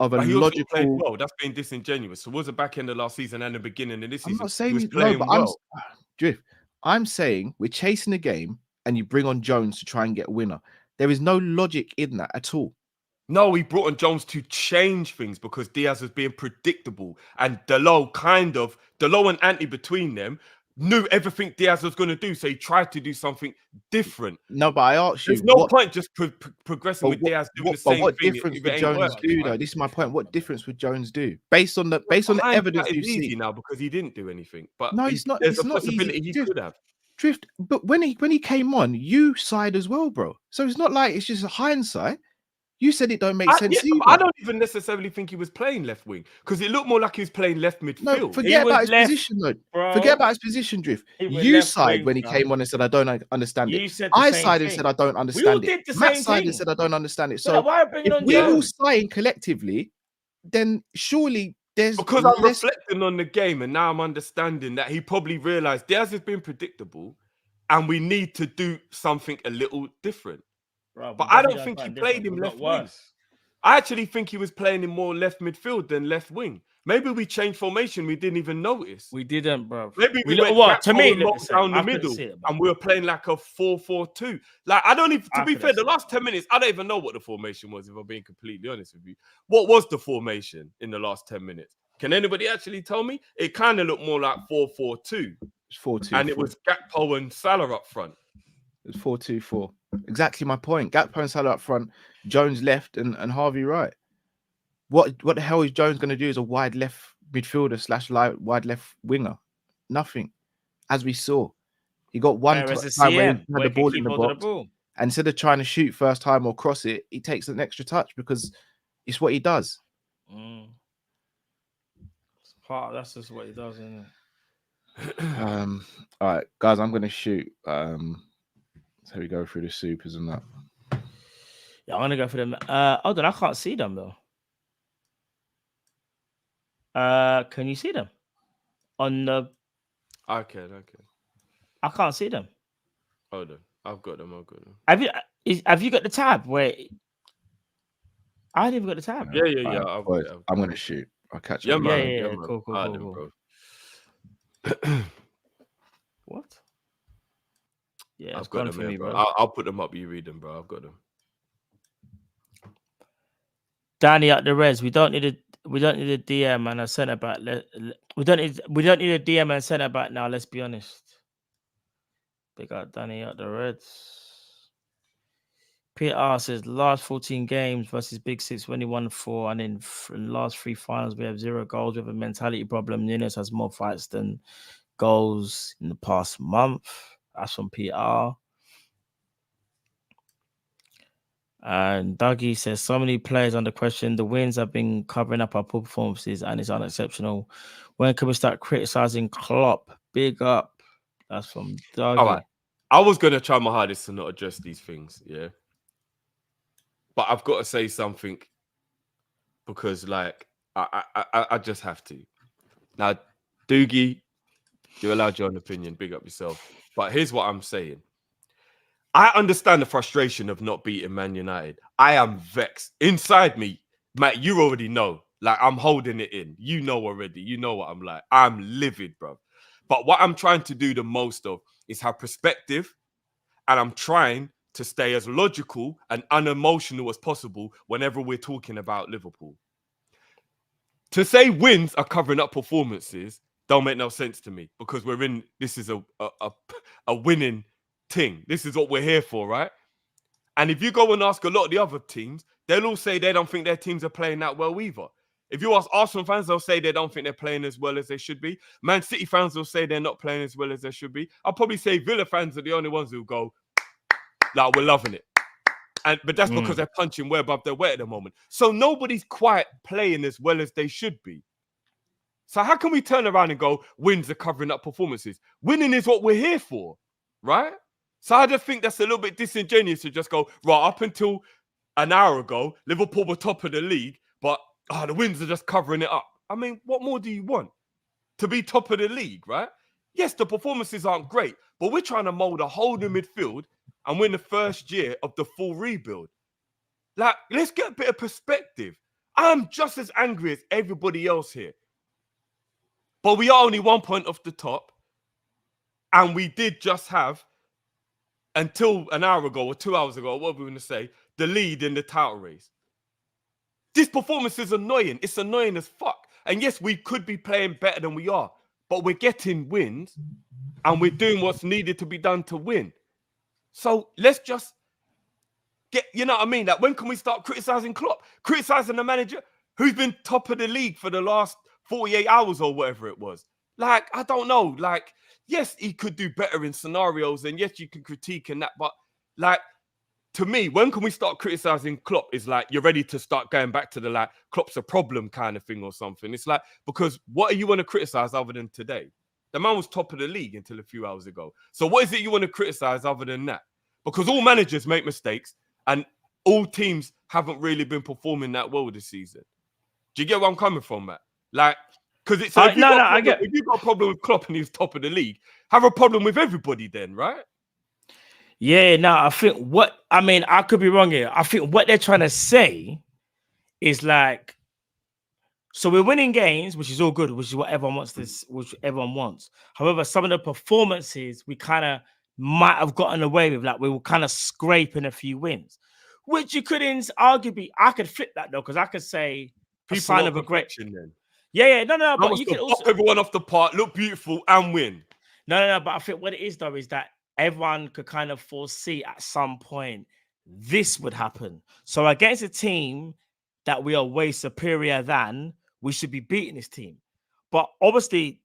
S3: logical.
S1: Well, that's being disingenuous. So was the back end of last season and the beginning of this season?
S3: I'm not saying I'm saying we're chasing a game and you bring on Jones to try and get a winner. There is no logic in that at all.
S1: No, he brought on Jones to change things because Diaz was being predictable, and Delo and Ante between them knew everything Diaz was going to do, so he tried to do something different.
S3: No, but I asked you,
S1: there's no point just progressing with Diaz doing the same
S3: what
S1: thing.
S3: Difference would Jones do, though? This is my point. What difference would Jones do based on the evidence you see
S1: now? Because he didn't do anything. But
S3: no, it's not.
S1: There's
S3: it's
S1: a
S3: not
S1: possibility
S3: easy.
S1: he could have.
S3: Drift, but when he came on, you side as well, bro. So it's not like it's just a hindsight. You said it don't make sense.
S1: I don't even necessarily think he was playing left wing, because it looked more like he was playing left midfield.
S3: No, forget about his position, though. Bro. Forget about his position, Drift. You side when he came on and said, I don't understand it. I sided and said, I don't understand it. Matt sided and said, I don't understand it. So if we're all siding collectively, then surely there's...
S1: Because I'm reflecting on the game, and now I'm understanding that he probably realised Diaz has been predictable and we need to do something a little different. Bro, but I don't think he played him left wing. I actually think he was playing him more left midfield than left wing. Maybe we changed formation, we didn't even notice.
S4: We didn't, bro.
S1: Maybe we went to me down the middle, and we were playing like a 4-4-2. Like, I don't even, to be fair, the last 10 minutes, I don't even know what the formation was, if I'm being completely honest with you. What was the formation in the last 10 minutes? Can anybody actually tell me? It kind of looked more like 4-4-2.
S3: It's 4-2.
S1: And it was Gakpo and Salah up front.
S3: It was 4-2-4. Exactly my point. Gakpo and Salah up front, Jones left, and Harvey right. What the hell is Jones going to do as a wide left midfielder / wide left winger? Nothing. As we saw, he got one time where he had the ball in the box, and instead of trying to shoot first time or cross it, he takes an extra touch because it's what he does.
S4: That's just what he does, isn't it?
S3: All right, guys, I'm going to shoot. So we go through the supers and that.
S4: Yeah, I'm gonna go for them. Hold on, I can't see them though. Can you see them on the?
S1: Okay.
S4: I can't see them.
S1: Hold on, I've got them.
S4: Have you got the tab? Wait, I haven't even got the tab.
S1: Yeah.
S3: I'm gonna shoot. I'll catch you.
S4: Yeah. Cool. What? Yeah,
S1: I've got them,
S4: for me, bro.
S1: I'll put them up. You read them, bro. I've got them.
S4: Danny at the Reds. We don't need a DM and a centre back. We don't need a DM and centre back now. Let's be honest. Big up Danny at the Reds. Peter says last 14 games versus Big Six, we only won 4, and in the last 3 finals we have 0 goals. We have a mentality problem. Nunez has more fights than goals in the past month. That's from PR. And Dougie says, so many players under question. The wins have been covering up our poor performances, and it's unexceptional. When can we start criticizing Klopp? Big up. That's from Dougie.
S1: All right. I was going to try my hardest to not address these things, yeah? But I've got to say something because, like, I just have to. Now, Doogie, You're allowed your own opinion. Big up yourself. But here's what I'm saying. I understand the frustration of not beating Man United. I am vexed. Inside me, Matt, you already know. Like, I'm holding it in. You know already. You know what I'm like. I'm livid, bro. But what I'm trying to do the most of is have perspective, and I'm trying to stay as logical and unemotional as possible whenever we're talking about Liverpool. To say wins are covering up performances don't make no sense to me, because this is a winning thing. This is what we're here for, right? And if you go and ask a lot of the other teams, they'll all say they don't think their teams are playing that well either. If you ask Arsenal fans, they'll say they don't think they're playing as well as they should be. Man City fans will say they're not playing as well as they should be. I'll probably say Villa fans are the only ones who go, like, we're loving it. But that's because they're punching way above their weight at the moment. So nobody's quite playing as well as they should be. So how can we turn around and go, wins are covering up performances? Winning is what we're here for, right? So I just think that's a little bit disingenuous to just go, right, up until an hour ago, Liverpool were top of the league, but the wins are just covering it up. I mean, what more do you want? To be top of the league, right? Yes, the performances aren't great, but we're trying to mold a whole new midfield, and we're in the first year of the full rebuild. Like, let's get a bit of perspective. I'm just as angry as everybody else here. But we are only 1 point off the top, and we did just have, until an hour ago or 2 hours ago, what were we going to say, the lead in the title race. This performance is annoying. It's annoying as fuck. And yes, we could be playing better than we are, but we're getting wins, and we're doing what's needed to be done to win. So let's just get, you know what I mean? Like, when can we start criticizing Klopp? Criticizing the manager who's been top of the league for the last 48 hours or whatever it was. Like, I don't know. Like, yes, he could do better in scenarios, and yes, you can critique and that. But, like, to me, when can we start criticizing Klopp? Is like, you're ready to start going back to the, like, Klopp's a problem kind of thing or something. It's like, because what are you want to criticize other than today? The man was top of the league until a few hours ago. So what is it you want to criticize other than that? Because all managers make mistakes, and all teams haven't really been performing that well this season. Do you get where I'm coming from, Matt? Like, because it's if you got a problem with Klopp and he's top of the league, have a problem with everybody then, right?
S4: Yeah, no, I could be wrong here. I think what they're trying to say is like, so we're winning games, which is all good, which is what everyone wants. However, some of the performances we kind of might have gotten away with, like we were kind of scraping a few wins, which you could arguably, I could flip that though, because I could say
S1: people of a great. Then.
S4: Yeah, no, but you can
S1: also everyone off the park, look beautiful and win.
S4: No, but I think what it is though is that everyone could kind of foresee at some point this would happen. So against a team that we are way superior than, we should be beating this team. But obviously,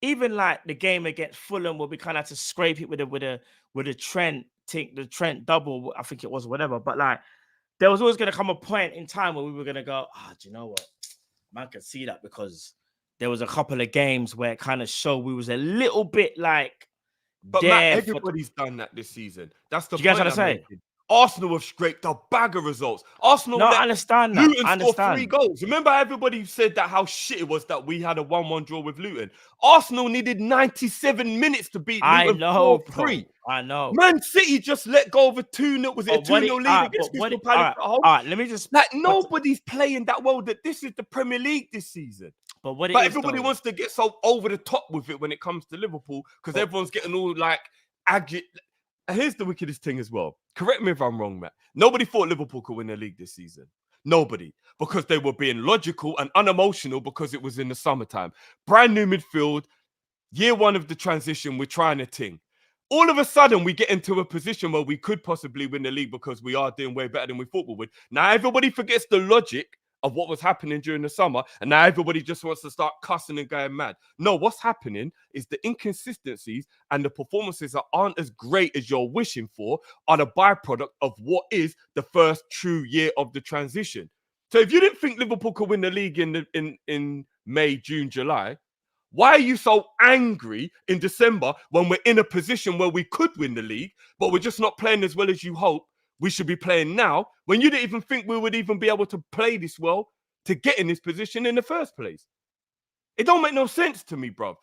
S4: even like the game against Fulham, where we kind of had to scrape it with a Trent double, I think it was, whatever. But like, there was always going to come a point in time where we were going to go, do you know what? Man can see that, because there was a couple of games where it kind of showed we was a little bit like.
S1: But Matt, everybody's done that this season. That's the
S4: point. You guys trying to say?
S1: Arsenal have scraped a bag of results. Arsenal,
S4: I understand that.
S1: Luton scored 3 goals. Remember, everybody said that how shit it was that we had a 1-1 draw with Luton. Arsenal needed 97 minutes to beat Luton 4-3.
S4: I know.
S1: Man City just let go of a 2-0. Was it a 2-0 lead against Crystal Palace at home?
S4: All right, let me just.
S1: Like, nobody's playing that well. That this is the Premier League this season. But everybody wants to get so over the top with it when it comes to Liverpool, because everyone's getting all like agitated. Here's the wickedest thing as well. Correct me if I'm wrong, Matt. Nobody thought Liverpool could win the league this season. Nobody. Because they were being logical and unemotional because it was in the summertime. Brand new midfield. Year 1 of the transition. We're trying a thing. All of a sudden, we get into a position where we could possibly win the league because we are doing way better than we thought we would. Now, everybody forgets the logic of what was happening during the summer, and now everybody just wants to start cussing and going mad. No, what's happening is the inconsistencies and the performances that aren't as great as you're wishing for are the byproduct of what is the first true year of the transition. So if you didn't think Liverpool could win the league in May, June, July, why are you so angry in December when we're in a position where we could win the league, but we're just not playing as well as you hope we should be playing now, when you didn't even think we would even be able to play this well to get in this position in the first place? It don't make no sense to me, bro.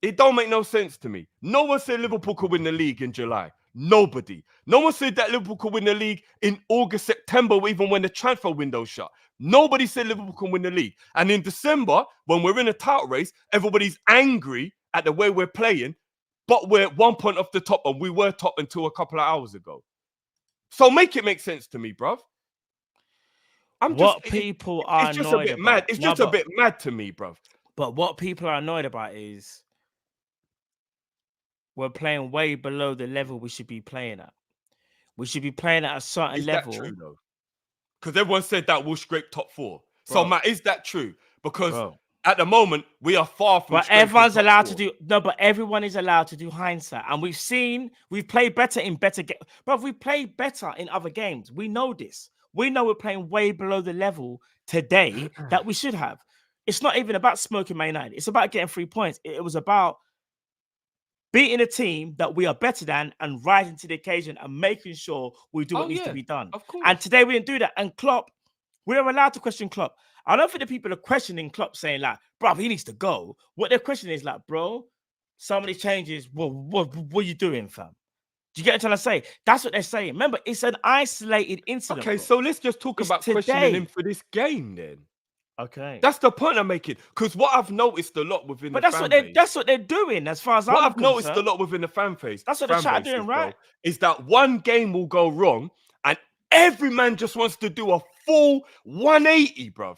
S1: It don't make no sense to me. No one said Liverpool could win the league in July. Nobody. No one said that Liverpool could win the league in August, September, even when the transfer window shut. Nobody said Liverpool can win the league. And in December, when we're in a title race, everybody's angry at the way we're playing, but we're 1 point off the top, and we were top until a couple of hours ago. So make it make sense to me, bruv.
S4: People are
S1: it's just a bit mad. It's just a bit mad to me, bruv.
S4: But what people are annoyed about is we're playing way below the level we should be playing at. We should be playing at a certain level.
S1: Is that true, though? Because everyone said that we'll scrape top 4. So, Matt, is that true? Because at the moment, we are far from.
S4: But everyone's allowed to do but everyone is allowed to do hindsight. And we've played better in better games. But we played better in other games. We know this. We know we're playing way below the level today that we should have. It's not even about smoking Man United. It's about getting 3 points. It was about beating a team that we are better than and rising to the occasion and making sure we do what needs to be done.
S1: Of course.
S4: And today we didn't do that. And Klopp, we're allowed to question Klopp. I don't think the people are questioning Klopp saying like, bro, he needs to go. What they're questioning is like, bro, so many changes. What are you doing, fam? Do you get what I'm trying to say? That's what they're saying. Remember, it's an isolated incident.
S1: Okay, so let's just talk about questioning him for this game then.
S4: Okay.
S1: That's the point I'm making. Because what I've noticed a lot within the fan base.
S4: That's what they're doing as far as I'm concerned.
S1: What I've noticed a lot within the fan base.
S4: That's what they're trying to do, right?
S1: Is that one game will go wrong and every man just wants to do a full 180, bruv.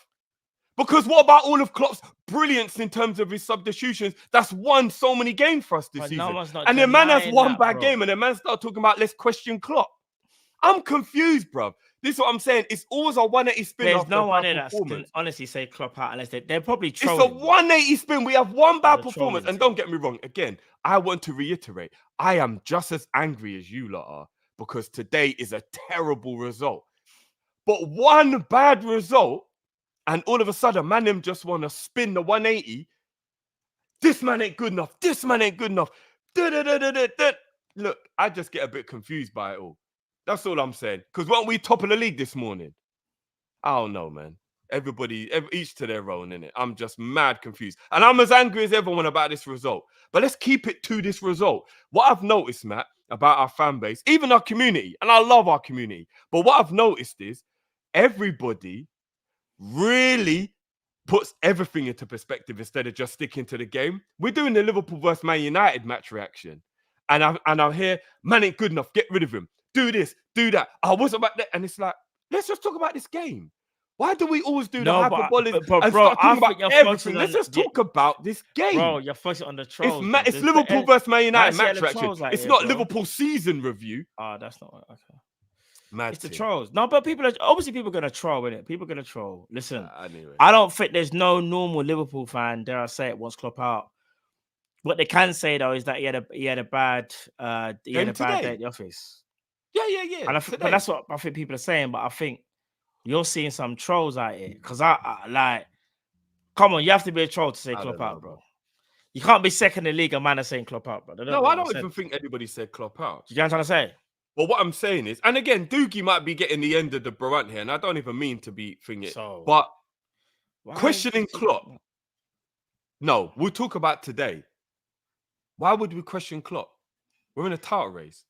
S1: Because what about all of Klopp's brilliance in terms of his substitutions? That's won so many games for us this season. And the man has one bad game and the man start talking about let's question Klopp. I'm confused, bruv. This is what I'm saying. It's always a 180 spin.
S4: There's no one in that can honestly say Klopp out unless they're probably trolling.
S1: It's a 180 spin. We have one bad performance. And don't get me wrong. Again, I want to reiterate, I am just as angry as you lot are because today is a terrible result. But one bad result, and all of a sudden, man, them just want to spin the 180. This man ain't good enough. This man ain't good enough. Look, I just get a bit confused by it all. That's all I'm saying. Because weren't we top of the league this morning? I don't know, man. Each to their own, innit? I'm just mad confused. And I'm as angry as everyone about this result. But let's keep it to this result. What I've noticed, Matt, about our fan base, even our community, and I love our community, but what I've noticed is everybody really puts everything into perspective instead of just sticking to the game. We're doing the Liverpool versus Man United match reaction. And I'm here, man ain't good enough, get rid of him. Do this, do that. I wasn't about that. And it's like, let's just talk about this game. Why do we always do the hyperbolic and start talking about everything? Let's just talk about this game.
S4: Bro, you're focusing on the trolls.
S1: It's Liverpool versus Man United match reaction. It's not Liverpool season review.
S4: That's not okay.
S1: Mad
S4: it's the trolls. No, but people are going to troll, innit? People are going to troll. Listen,
S1: anyway.
S4: I don't think there's no normal Liverpool fan, dare I say it, wants Klopp out. What they can say though is that he had a bad day at the office.
S1: Yeah.
S4: And but that's what I think people are saying. But I think you're seeing some trolls out here because I like, come on, you have to be a troll to say Klopp out, bro. You can't be second in the league and man is saying Klopp out, bro.
S1: I don't even think anybody said Klopp out.
S4: Do you know what I'm trying to say?
S1: Well, what I'm saying is, and again, Doogie might be getting the end of the brunt here, and I don't even mean to be thinking it, but questioning Klopp. No, we'll talk about today. Why would we question Klopp? We're in a title race.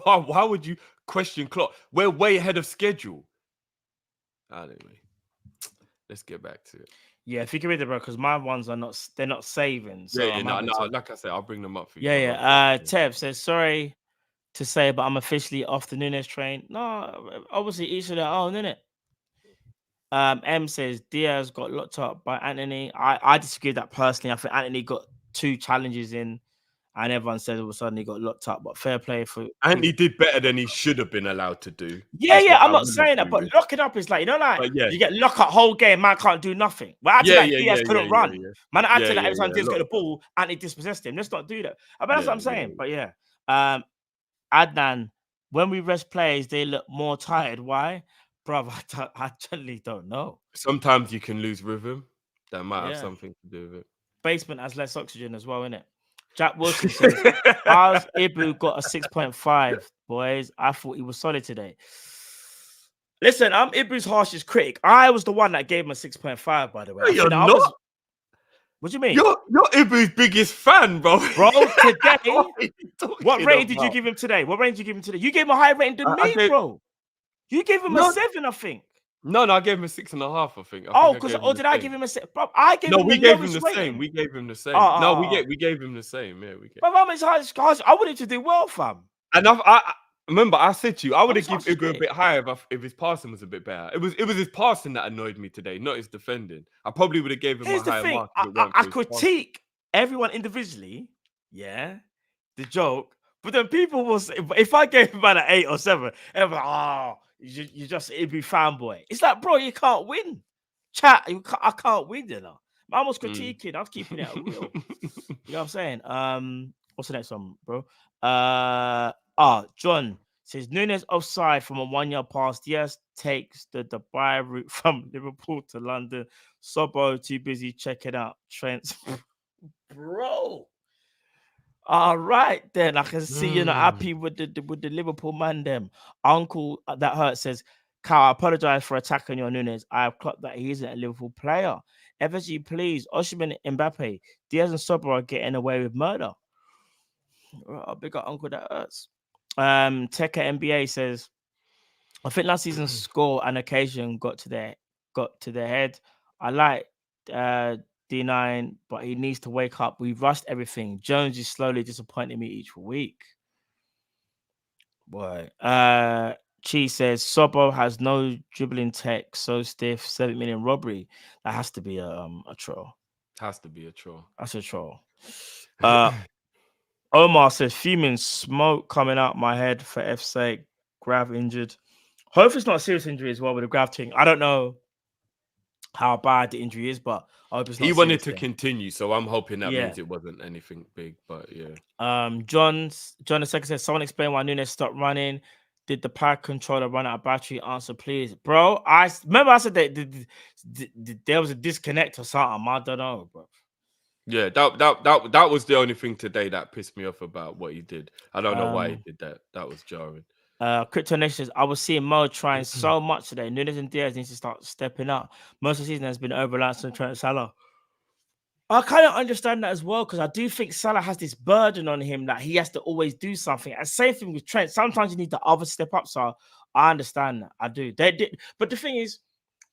S1: Why would you question Klopp? We're way ahead of schedule. Anyway, let's get back to it.
S4: Yeah, if you can read it, bro, because my ones are they're not saving. So
S1: no, like I said, I'll bring them up for you.
S4: Tev says, sorry to say, but I'm officially off the Nunez train. No, obviously each of their own, innit? M says Diaz got locked up by Anthony. I disagree with that personally. I think Anthony got 2 challenges in, and everyone said all of a sudden he got locked up. But fair play for
S1: Anthony did better than he should have been allowed to do.
S4: Yeah. I'm not saying that, but locking up is like, you know, like you get locked up whole game, man can't do nothing. Well, Diaz couldn't run. Man acted like every time Diaz got the ball, Anthony dispossessed him. Let's not do that. But that's what I'm saying. But Adnan, when we rest players, they look more tired. Why? Bro, I generally don't know.
S1: Sometimes you can lose rhythm. That might have something to do with it.
S4: Basement has less oxygen as well, innit? Jack Wilson says, how's Ibu got a 6.5, boys? I thought he was solid today. Listen, I'm Ibu's harshest critic. I was the one that gave him a 6.5, by the way.
S1: No, you're not.
S4: What do you mean?
S1: You're Ibu's biggest fan, bro.
S4: Bro, today, what rating
S1: rating
S4: did you give him today? What rating did you give him today? You gave him a higher rating than me, bro. You gave him a 7, I think.
S1: No, I gave him a 6.5. I think.
S4: Did I give him a 7? Bro, I gave him
S1: we
S4: the
S1: gave him
S4: lowest
S1: the
S4: rating.
S1: same. We gave him the same. We gave him the same. Yeah, we gave.
S4: But how much high? I wanted to do well, fam.
S1: And I remember I said to you, I would have given Ibu a
S4: straight.
S1: bit higher if his passing was a bit better. It was his passing that annoyed me today, not his defending. I probably would have gave him
S4: Here's
S1: a
S4: the
S1: higher
S4: thing.
S1: mark. If it weren't
S4: I
S1: for his
S4: critique everyone individually. Yeah, the joke. But then people will say, if I gave him about an 8 or 7, everyone, oh, you just Ibu fanboy. It's like, bro, you can't win. Chat, I can't win, you know. I was critiquing. I was keeping it real. You know what I'm saying? What's the next one, bro? John says Nunez offside from a 1-yard pass. Diaz takes the Dubai route from Liverpool to London. Sobo too busy checking out Trent's. Bro. All right, then I can see you're not happy with the Liverpool man. Them Uncle that hurt says, Kyle, I apologize for attacking your Nunez. I have clocked that he isn't a Liverpool player. FSG, please. Osimhen, Mbappe, Diaz and Sobo are getting away with murder. Oh, big up Uncle that hurts. Tekka NBA says, I think last season's score and occasion got to their head. I like D9, but he needs to wake up. We've rushed everything. Jones is slowly disappointing me each week. Boy. Chi says Sobo has no dribbling tech, so stiff, 7 million robbery. That has to be a troll.
S1: Has to be a troll.
S4: That's a troll. Omar says fuming smoke coming out my head for F's sake. Grav injured. Hope it's not a serious injury as well with the grav thing. I don't know how bad the injury is, but I hope it's not.
S1: He wanted to continue, so I'm hoping that means it wasn't anything big. But yeah.
S4: John the second says someone explain why Nunez stopped running. Did the power controller run out of battery? Answer, please, bro. I remember I said that there was a disconnect or something. I don't know, bro.
S1: Yeah, that was the only thing today that pissed me off about what he did. I don't know why he did that. That was jarring.
S4: Crypto Nation says, I was seeing Mo trying so much today. Nunez and Diaz need to start stepping up. Most of the season has been over-reliance on Trent Salah. I kind of understand that as well, because I do think Salah has this burden on him that he has to always do something. And same thing with Trent. Sometimes you need the other step up. So I understand that. I do. They did, but the thing is,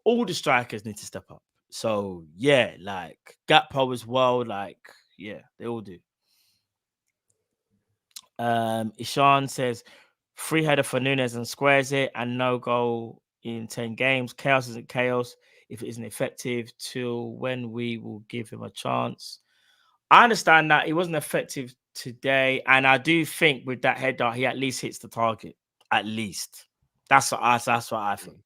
S4: all the strikers need to step up. So yeah, like Gakpo as well. Like, yeah, they all do. Ishan says, free header for Nunez and squares it, and no goal in 10 games. Chaos isn't chaos if it isn't effective. Till when we will give him a chance. I understand that he wasn't effective today, and I do think with that header, he at least hits the target. At least. That's what I think.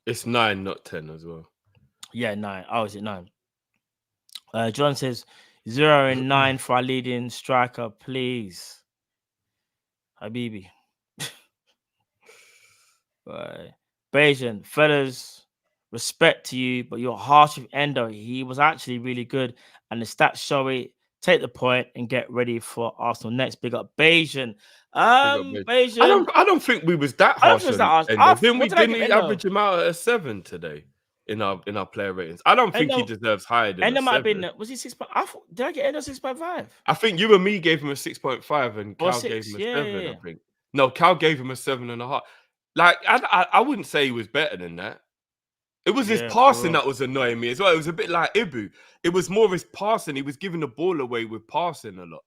S1: It's 9, not 10 as well.
S4: Yeah, 9. Oh, is it 9? John says 0 and 9 for our leading striker, please. Habibi. Right. Bayesian, fellas, respect to you, but you're harsh with Endo. He was actually really good, and the stats show it. Take the point and get ready for Arsenal next. Big up Bayesian. Bayesian.
S1: I don't think we was that harsh. Didn't he average him out at a 7 today in our player ratings? I don't think he deserves higher than
S4: Endo
S1: a 7.
S4: might have been. Was he 6? Did I get Endo 6.5?
S1: I think you and me gave him a 6.5 and Cal gave him a 7. I think. No, Cal gave him a 7.5. Like, I wouldn't say he was better than that. It was his passing that was annoying me as well. It was a bit like Ibu. It was more of his passing. He was giving the ball away with passing a lot.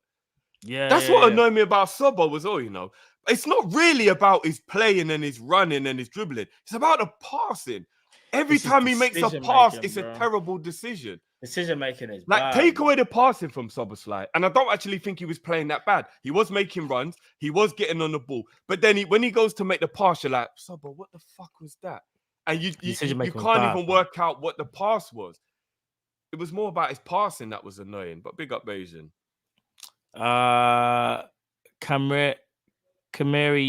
S4: Yeah,
S1: that's what annoyed me about Sobo as well, you know. It's not really about his playing and his running and his dribbling. It's about the passing. Every time he makes a pass, it's a terrible decision.
S4: Decision making is
S1: like
S4: bad.
S1: Take away the passing from Szoboszlai, and I don't actually think he was playing that bad. He was making runs, he was getting on the ball, but then when he goes to make the pass, you're like, Sobo, what the fuck was that? And you can't even work out what the pass was. It was more about his passing that was annoying. But big up Bayesian.
S4: Kamiri,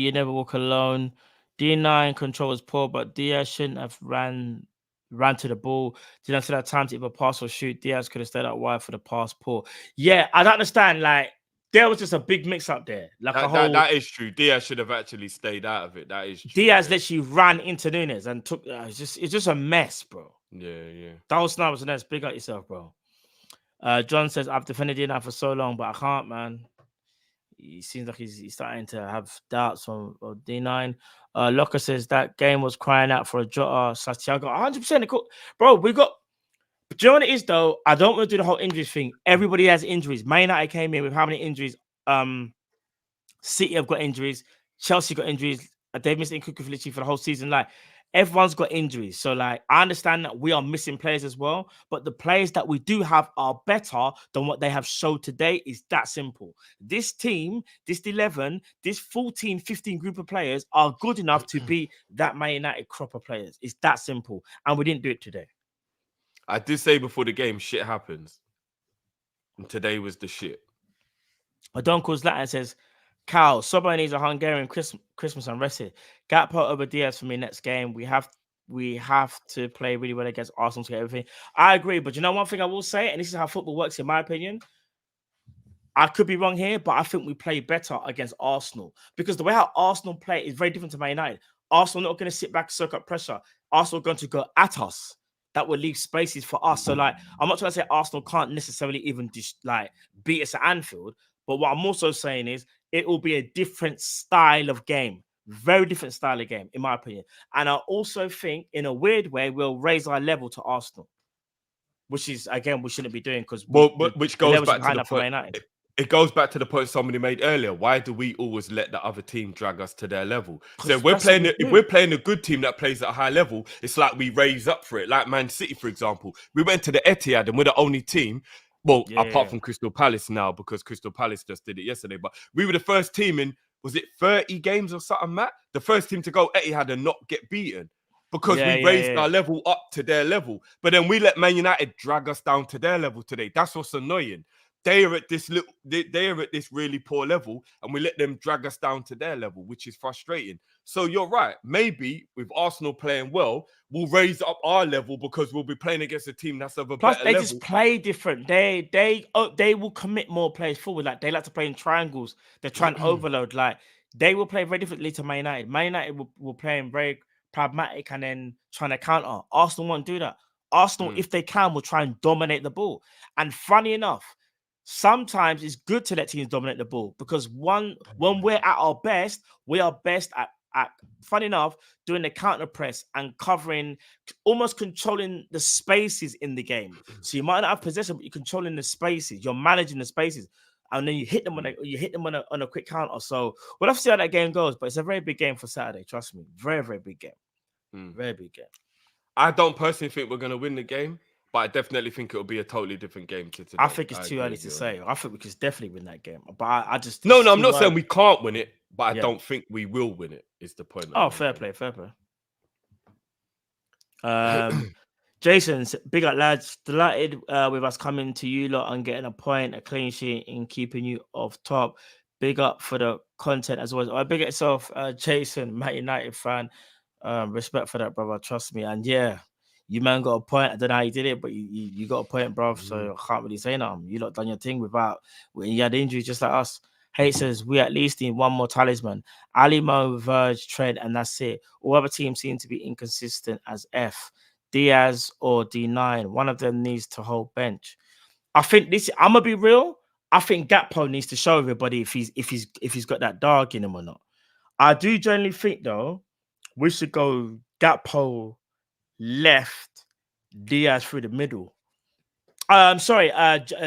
S4: you never walk alone. D9 control was poor, but Diaz shouldn't have ran to the ball. Didn't have that time to either pass or shoot. Diaz could have stayed out wide for the pass. Poor. Yeah, I don't understand. Like, there was just a big mix up there. Like
S1: that is true. Diaz should have actually stayed out of it. That is true.
S4: Diaz literally ran into Nunez and took. It's just a mess, bro.
S1: Yeah.
S4: That was a mess. Big up yourself, bro. John says, I've defended D9 for so long, but I can't, man. He seems like he's starting to have doubts on D9. Locker says that game was crying out for a Jota / Thiago. 100%. Bro, we got. Do you know what it is, though? I don't want to do the whole injuries thing. Everybody has injuries. Man United came in with how many injuries? City have got injuries. Chelsea got injuries. They've missed Nkunku literally for the whole season. Like, everyone's got injuries. So, like, I understand that we are missing players as well. But the players that we do have are better than what they have showed today. Is that simple. This team, this 11, this 14, 15 group of players are good enough to be that Man United crop of players. It's that simple. And we didn't do it today.
S1: I did say before the game, shit happens. And today was the shit.
S4: Adonkos Latin says, Cal, Sobo needs a Hungarian Christmas unrested. Gakpo over Diaz for me next game. We have to play really well against Arsenal to get everything. I agree, but you know one thing I will say, and this is how football works in my opinion. I could be wrong here, but I think we play better against Arsenal because the way how Arsenal play is very different to Man United. Arsenal not going to sit back, soak up pressure. Arsenal going to go at us. That will leave spaces for us. So, like, I'm not trying to say Arsenal can't necessarily even just like beat us at Anfield. But what I'm also saying is it will be a different style of game. Very different style of game, in my opinion. And I also think, in a weird way, we'll raise our level to Arsenal. Which is, again, we shouldn't be doing because
S1: which goes back to the point. It goes back to the point somebody made earlier. Why do we always let the other team drag us to their level? So if we're playing a good team that plays at a high level, it's like we raise up for it. Like Man City, for example. We went to the Etihad and we're the only team. Well, apart from Crystal Palace now, because Crystal Palace just did it yesterday. But we were the first team in, was it 30 games or something, Matt? The first team to go Etihad and not get beaten. Because we raised our level up to their level. But then we let Man United drag us down to their level today. That's what's annoying. They are at this really poor level, and we let them drag us down to their level, which is frustrating. So you're right. Maybe with Arsenal playing well, we'll raise up our level because we'll be playing against a team that's of a better level.
S4: Plus, they just play different. They will commit more players forward. Like, they like to play in triangles. They're trying to overload. Like, they will play very differently to Man United. Man United will play in very pragmatic and then trying to counter. Arsenal won't do that. Arsenal, if they can, will try and dominate the ball. And funny enough, sometimes it's good to let teams dominate the ball because when we're at our best, we are best at funny enough, doing the counter press and covering, almost controlling the spaces in the game. So you might not have possession, but you're controlling the spaces. You're managing the spaces, and then you hit them on a quick counter. So we'll have to see how that game goes. But it's a very big game for Saturday. Trust me, very, very big game. Very big game.
S1: I don't personally think we're going to win the game, but I definitely think it'll be a totally different game to today.
S4: I think it's too early to say. I think we could definitely win that game. But I just...
S1: No, I'm not saying we can't win it, but I don't think we will win it, is the point.
S4: Oh, fair play. Jason's, big up, lads. Delighted with us coming to you lot and getting a point, a clean sheet, and keeping you off top. Big up for the content as always. Big up yourself, Jason, Man United fan. Respect for that, brother. Trust me. And yeah, you man got a point. I don't know how you did it, but you got a point, bro. So I can't really say nothing. You lot done your thing when you had injuries just like us. Hate says we at least need one more talisman. Ali Mo, Verge, Trent, and that's it. All other teams seem to be inconsistent as F. Diaz or D9. One of them needs to hold bench. I think this. I'm gonna be real. I think Gakpo needs to show everybody if he's got that dog in him or not. I do generally think though we should go Gakpo left, Diaz through the middle. Sorry,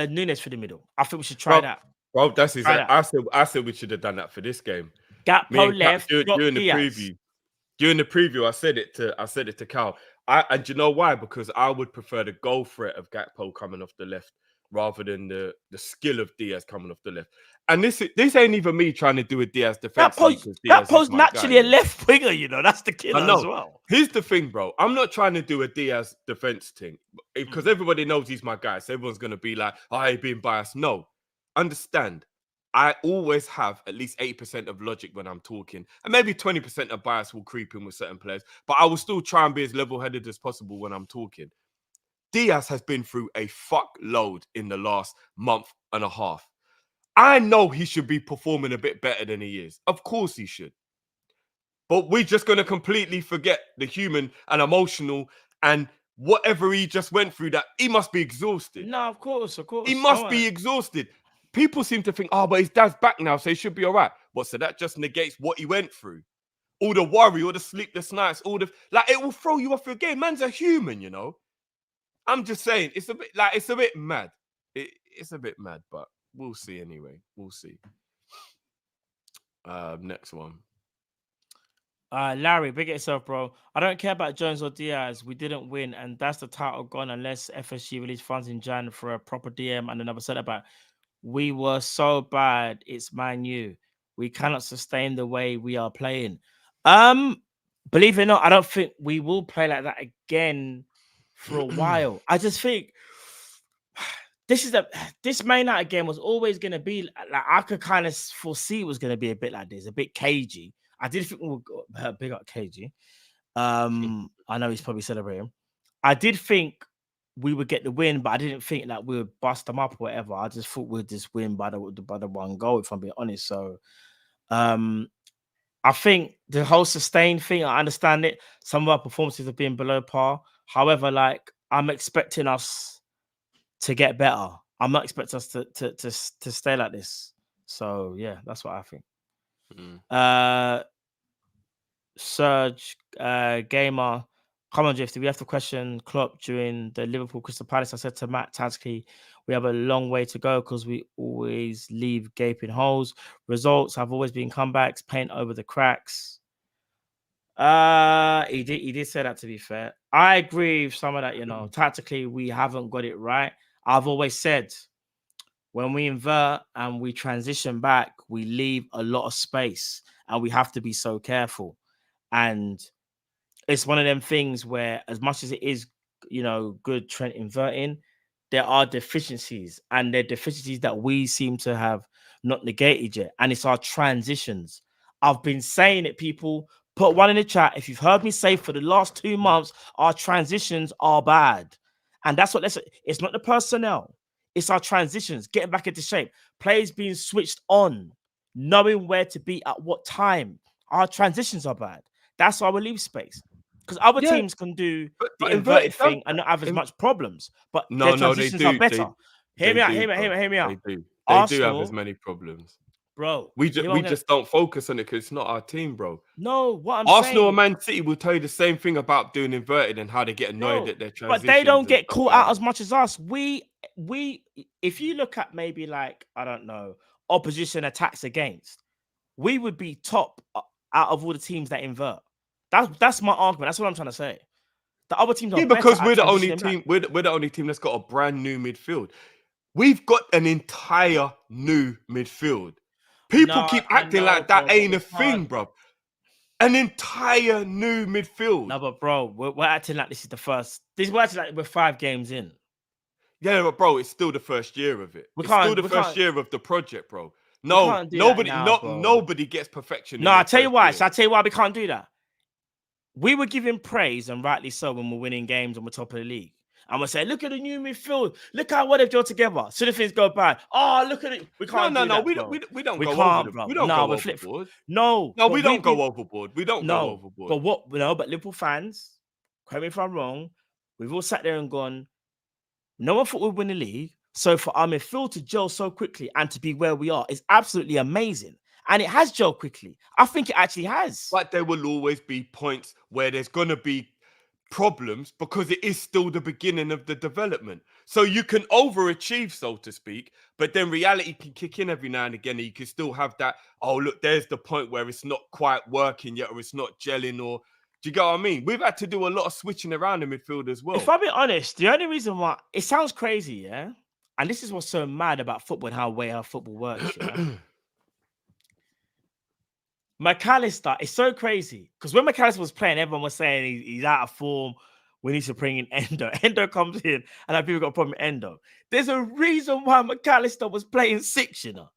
S4: Nunez through the middle. I think we should try that.
S1: Well, that's exactly. I said we should have done that for this game.
S4: Gakpo left
S1: during the preview. During the preview, I said it to Cal. And you know why? Because I would prefer the goal threat of Gakpo coming off the left rather than the skill of Diaz coming off the left. And this ain't even me trying to do a Diaz defense.
S4: Gakpo's naturally a left winger, you know. That's the killer as well.
S1: Here's the thing, bro. I'm not trying to do a Diaz defense thing because everybody knows he's my guy. So everyone's going to be like, oh, he's being biased. No, understand. I always have at least 80% of logic when I'm talking. And maybe 20% of bias will creep in with certain players. But I will still try and be as level-headed as possible when I'm talking. Diaz has been through a fuckload in the last month and a half. I know he should be performing a bit better than he is. Of course he should. But we're just going to completely forget the human and emotional and whatever he just went through, that he must be exhausted.
S4: No, of course.
S1: He must be exhausted. People seem to think, oh, but his dad's back now, so he should be all right. But so that just negates what he went through. All the worry, all the sleepless nights, all the it will throw you off your game. Man's a human, you know. I'm just saying, it's a bit mad. It's a bit mad, but we'll see anyway. We'll see. Next one.
S4: Larry, big it yourself, bro. I don't care about Jones or Diaz. We didn't win, and that's the title gone unless FSG release funds in Jan for a proper DM and another centre back. We were so bad. It's Man U. We cannot sustain the way we are playing. Believe it or not, I don't think we will play like that again for a while. I just think this Man United game was always going to be like, I could kind of foresee it was going to be a bit like this, a bit cagey. I did think we would big up KG. I know he's probably celebrating. I did think we would get the win, but I didn't think that we would bust them up or whatever. I just thought we'd just win by the one goal, if I'm being honest. So I think the whole sustained thing, I understand it. Some of our performances have been below par. However, like, I'm expecting us to get better. I'm not expecting us to stay like this. So yeah, that's what I think. Serge Gamer, come on, Drifty. We have to question Klopp during the Liverpool Crystal Palace. I said to Matt Tansky, we have a long way to go because we always leave gaping holes. Results have always been comebacks, paint over the cracks. He did say that, to be fair. I agree with some of that, you know. Tactically, we haven't got it right. I've always said when we invert and we transition back, we leave a lot of space and we have to be so careful. And it's one of them things where, as much as it is, you know, good Trent inverting, there are deficiencies, and they're deficiencies that we seem to have not negated yet. And it's our transitions. I've been saying it, people. Put one in the chat. If you've heard me say for the last 2 months, our transitions are bad. And that's what it's not the personnel. It's our transitions, getting back into shape. Players being switched on, knowing where to be at what time. Our transitions are bad. That's why we leave space. Because other teams can do the inverted thing and not have as much problems. But their transitions are better. Hear me out.
S1: They do have as many problems.
S4: Bro.
S1: We just don't focus on it because it's not our team, bro.
S4: No, what I'm
S1: Arsenal
S4: saying...
S1: and Man City will tell you the same thing about doing inverted and how they get annoyed at their transitions.
S4: But they don't get caught out as much as us. We if you look at maybe like, I don't know, opposition attacks against, we would be top out of all the teams that invert. That's my argument. That's what I'm trying to say. The other teams are
S1: because we're the only team. We're the only team that's got a brand new midfield. We've got an entire new midfield. People keep acting like that ain't a thing, bro. An entire new midfield.
S4: No, but bro, we're acting like this is the first. We're acting like we're 5 games in.
S1: Yeah, but bro, it's still the first year of it. It's still the first year of the project, bro. No, nobody gets perfection.
S4: No, I'll tell you why. So I'll tell you why we can't do that. We were giving praise, and rightly so, when we're winning games and we're top of the league. And we're saying, look at the new midfield. Look how well they've drawn together. Soon as things go bad. Oh, look at it. We can't do that,
S1: we don't go overboard. We don't go overboard.
S4: No,
S1: we don't go overboard. We don't go overboard.
S4: But Liverpool fans, correct me if I'm wrong, we've all sat there and gone, no one thought we'd win the league. So for our midfield to gel so quickly and to be where we are is absolutely amazing. And it has gelled quickly. I think it actually has.
S1: But there will always be points where there's going to be problems because it is still the beginning of the development. So you can overachieve, so to speak, but then reality can kick in every now and again. And you can still have that, oh, look, there's the point where it's not quite working yet, or it's not gelling, or do you get what I mean? We've had to do a lot of switching around in midfield as well.
S4: If I'm being honest, the only reason why it sounds crazy, yeah, and this is what's so mad about football and how football works, yeah. McAllister is so crazy because when McAllister was playing, everyone was saying he's out of form. We need to bring in Endo. Endo comes in, and people got a problem with Endo. There's a reason why McAllister was playing 6, you know,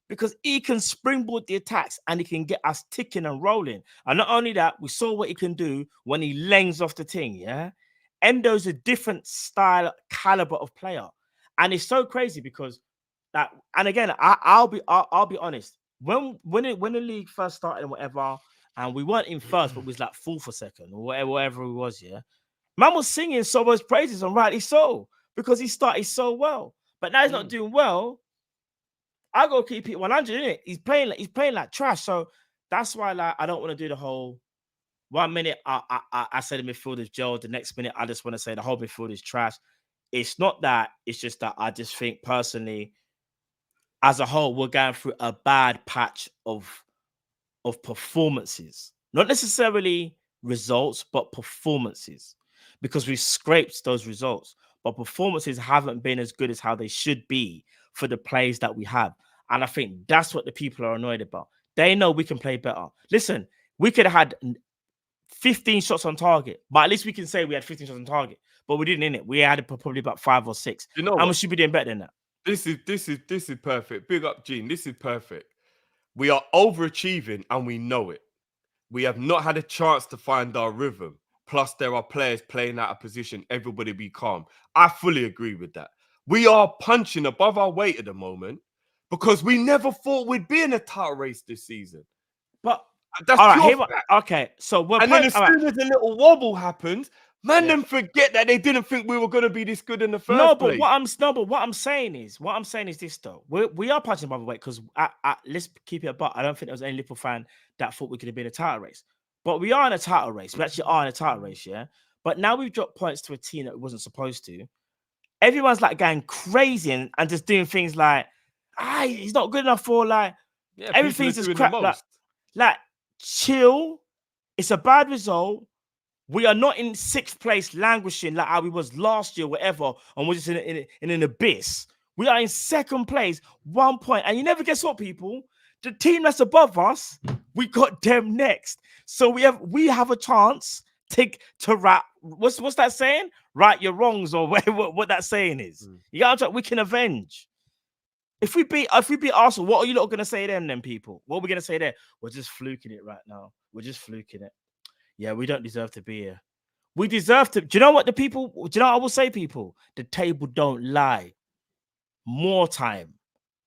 S4: because he can springboard the attacks and he can get us ticking and rolling. And not only that, we saw what he can do when he lanes off the thing. Yeah, Endo's a different style, caliber of player, and it's so crazy because that. And again, I'll be honest. When the league first started and whatever, and we weren't in first, but we was like 4th or 2nd or whatever it was, yeah. Man was singing so much praises, and rightly so, because he started so well. But now he's not doing well. I go keep it 100, innit? He's playing like trash. So that's why like I don't want to do the whole 1 minute I say the midfield is Joe, the next minute I just want to say the whole midfield is trash. It's not that, it's just that I just think personally, as a whole, we're going through a bad patch of performances. Not necessarily results, but performances. Because we've scraped those results. But performances haven't been as good as how they should be for the players that we have. And I think that's what the people are annoyed about. They know we can play better. Listen, we could have had 15 shots on target, but at least we can say we had 15 shots on target. But we didn't, innit? We had probably about 5 or 6.
S1: You know,
S4: and we should be doing better than that.
S1: This is perfect. Big up, Gene. This is perfect. We are overachieving and we know it. We have not had a chance to find our rhythm. Plus, there are players playing out of position. Everybody be calm. I fully agree with that. We are punching above our weight at the moment because we never thought we'd be in a title race this season.
S4: But
S1: that's
S4: okay. So we're
S1: then as soon as a little wobble happens, them forget that they didn't think we were going to be this good in the first place.
S4: But what I'm saying is this though. We are punching above our weight because let's keep it above. I don't think there was any Liverpool fan that thought we could have been in a title race. But we are in a title race. We actually are in a title race, yeah. But now we've dropped points to a team that wasn't supposed to. Everyone's like going crazy and just doing things like, he's not good enough for like everything's just crap. Like, chill. It's a bad result. We are not in 6th place languishing like how we was last year, whatever, and we're just in an abyss. We are in 2nd place, 1 point. And you never guess what, people? The team that's above us, we got them next. So we have a chance to wrap. What's that saying? Right your wrongs, or what that saying is. You got we can avenge. If we beat Arsenal, what are you lot going to say then, people? What are we going to say there? We're just fluking it right now. We're just fluking it. Yeah, we don't deserve to be here. We deserve to. Do you know what do you know what I will say, people? The table don't lie. More time.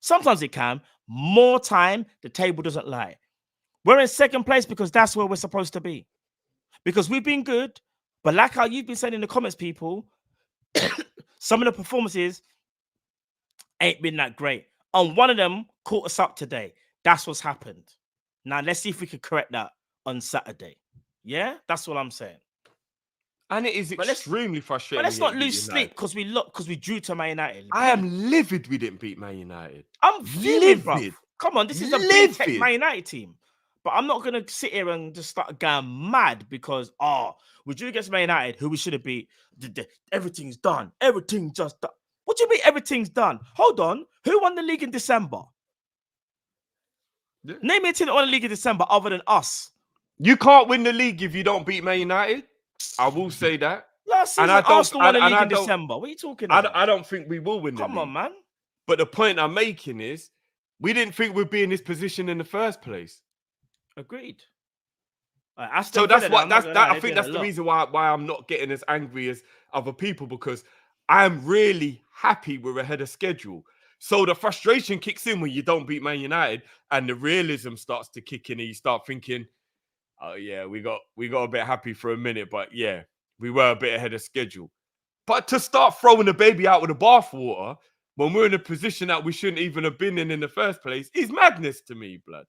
S4: Sometimes it can. More time, the table doesn't lie. We're in 2nd place because that's where we're supposed to be. Because we've been good, but like how you've been saying in the comments, people, some of the performances ain't been that great. And one of them caught us up today. That's what's happened. Now, let's see if we can correct that on Saturday. Yeah? That's what I'm saying.
S1: And it is extremely frustrating.
S4: But let's not lose sleep because we drew to Man United.
S1: I am livid we didn't beat Man United.
S4: I'm livid, bro. Come on, this is a big tech Man United team. But I'm not going to sit here and just start going mad because, we drew against Man United, who we should have beat. Everything's done. Everything's just done. What do you mean everything's done? Hold on. Who won the league in December? Yeah. Name me a team that won the league in December other than us.
S1: You can't win the league if you don't beat Man United. I will say that.
S4: Last season, Arsenal won the league in December. What are you talking about?
S1: I don't think we will win the league.
S4: Come on, man.
S1: But the point I'm making is we didn't think we'd be in this position in the first place.
S4: Agreed.
S1: So that's what I think that's the reason why I'm not getting as angry as other people, because I'm really happy we're ahead of schedule. So the frustration kicks in when you don't beat Man United, and the realism starts to kick in, and you start thinking, oh yeah, we got a bit happy for a minute, but yeah, we were a bit ahead of schedule. But to start throwing the baby out with the bathwater when we're in a position that we shouldn't even have been in the first place is madness to me, blood.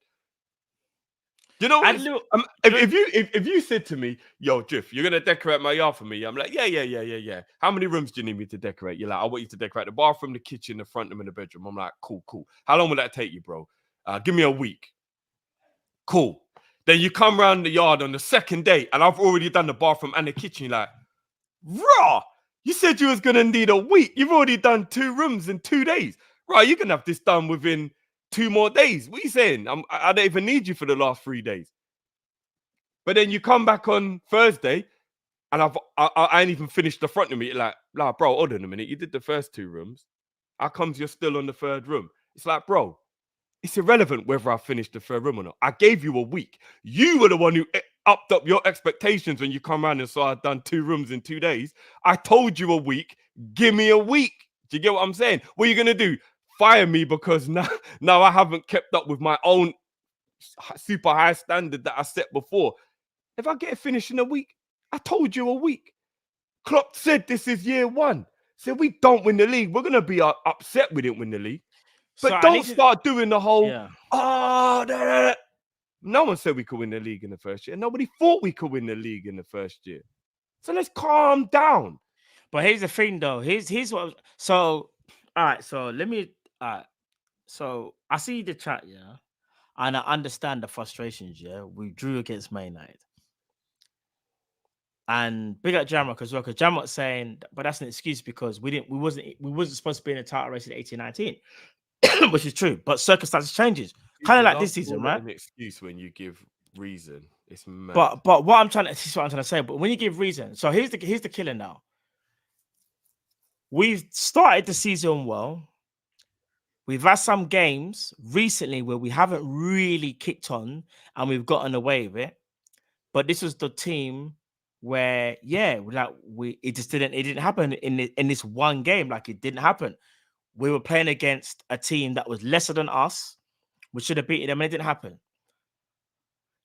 S1: You know, if you said to me, yo, Drift, you're gonna decorate my yard for me, I'm like, yeah. How many rooms do you need me to decorate? You're like, I want you to decorate the bathroom, the kitchen, the front room, and the bedroom. I'm like, cool. How long will that take you, bro? Give me a week. Cool. Then you come around the yard on the 2nd day, and I've already done the bathroom and the kitchen. You're like, raw. You said you was gonna need a week. You've already done 2 rooms in 2 days. Right, you can have this done within 2 more days. What are you saying? I don't even need you for the last 3 days. But then you come back on Thursday, and I ain't even finished the front room. You're like, nah, bro, hold on a minute. You did the first 2 rooms. How comes you're still on the 3rd room? It's like, bro, it's irrelevant whether I finished the 3rd room or not. I gave you a week. You were the one who upped up your expectations when you come around and saw I'd done 2 rooms in 2 days. I told you a week. Give me a week. Do you get what I'm saying? What are you going to do? Fire me because now I haven't kept up with my own super high standard that I set before. If I get it finished in a week, I told you a week. Klopp said this is year one. Said we don't win the league, we're gonna be upset we didn't win the league. But
S4: So
S1: don't start doing the whole No one said we could win the league in the first year. Nobody thought we could win the league in the first year. So let's calm down.
S4: But here's the thing, though. Here's what. So, all right. So let me. So I see the chat, yeah, and I understand the frustrations. Yeah, we drew against Man United, and big up Jamrock as well. Because Jamrock's saying, but that's an excuse because we wasn't supposed to be in a title race in 18-19, which is true. But circumstances changes, kind of like this season, right?
S1: An excuse when you give reason, it's mad.
S4: But what I'm trying to say. But when you give reason, so here's the killer now. We've started the season well. We've had some games recently where we haven't really kicked on and we've gotten away with it. But this was the team where, it didn't happen in this one game. Like, it didn't happen. We were playing against a team that was lesser than us. We should have beaten them, and it didn't happen.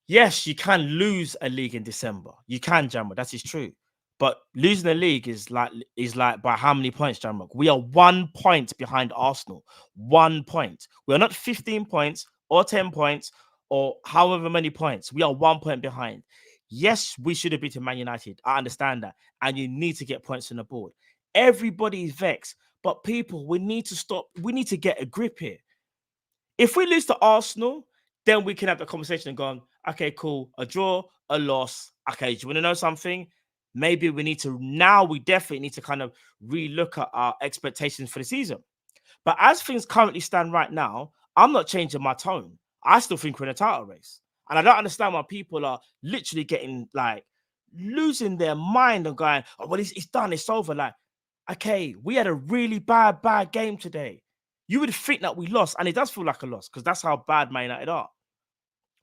S4: Yes, you can lose a league in December. You can, Jammer. That is true. But losing the league is like by how many points, Jamrock? We are 1 point behind Arsenal. 1 point. We are not 15 points or 10 points or however many points. We are 1 point behind. Yes, we should have beaten Man United. I understand that. And you need to get points on the board. Everybody's vexed. But people, we need to stop. We need to get a grip here. If we lose to Arsenal, then we can have the conversation and go, okay, cool. A draw, a loss. Okay, do you want to know something? Maybe we definitely need to kind of relook at our expectations for the season. But as things currently stand right now, I'm not changing my tone. I still think we're in a title race. And I don't understand why people are literally getting like losing their mind and going, oh, well, it's done. It's over. Like, okay, we had a really bad game today. You would think that we lost, and it does feel like a loss because that's how bad Man United are.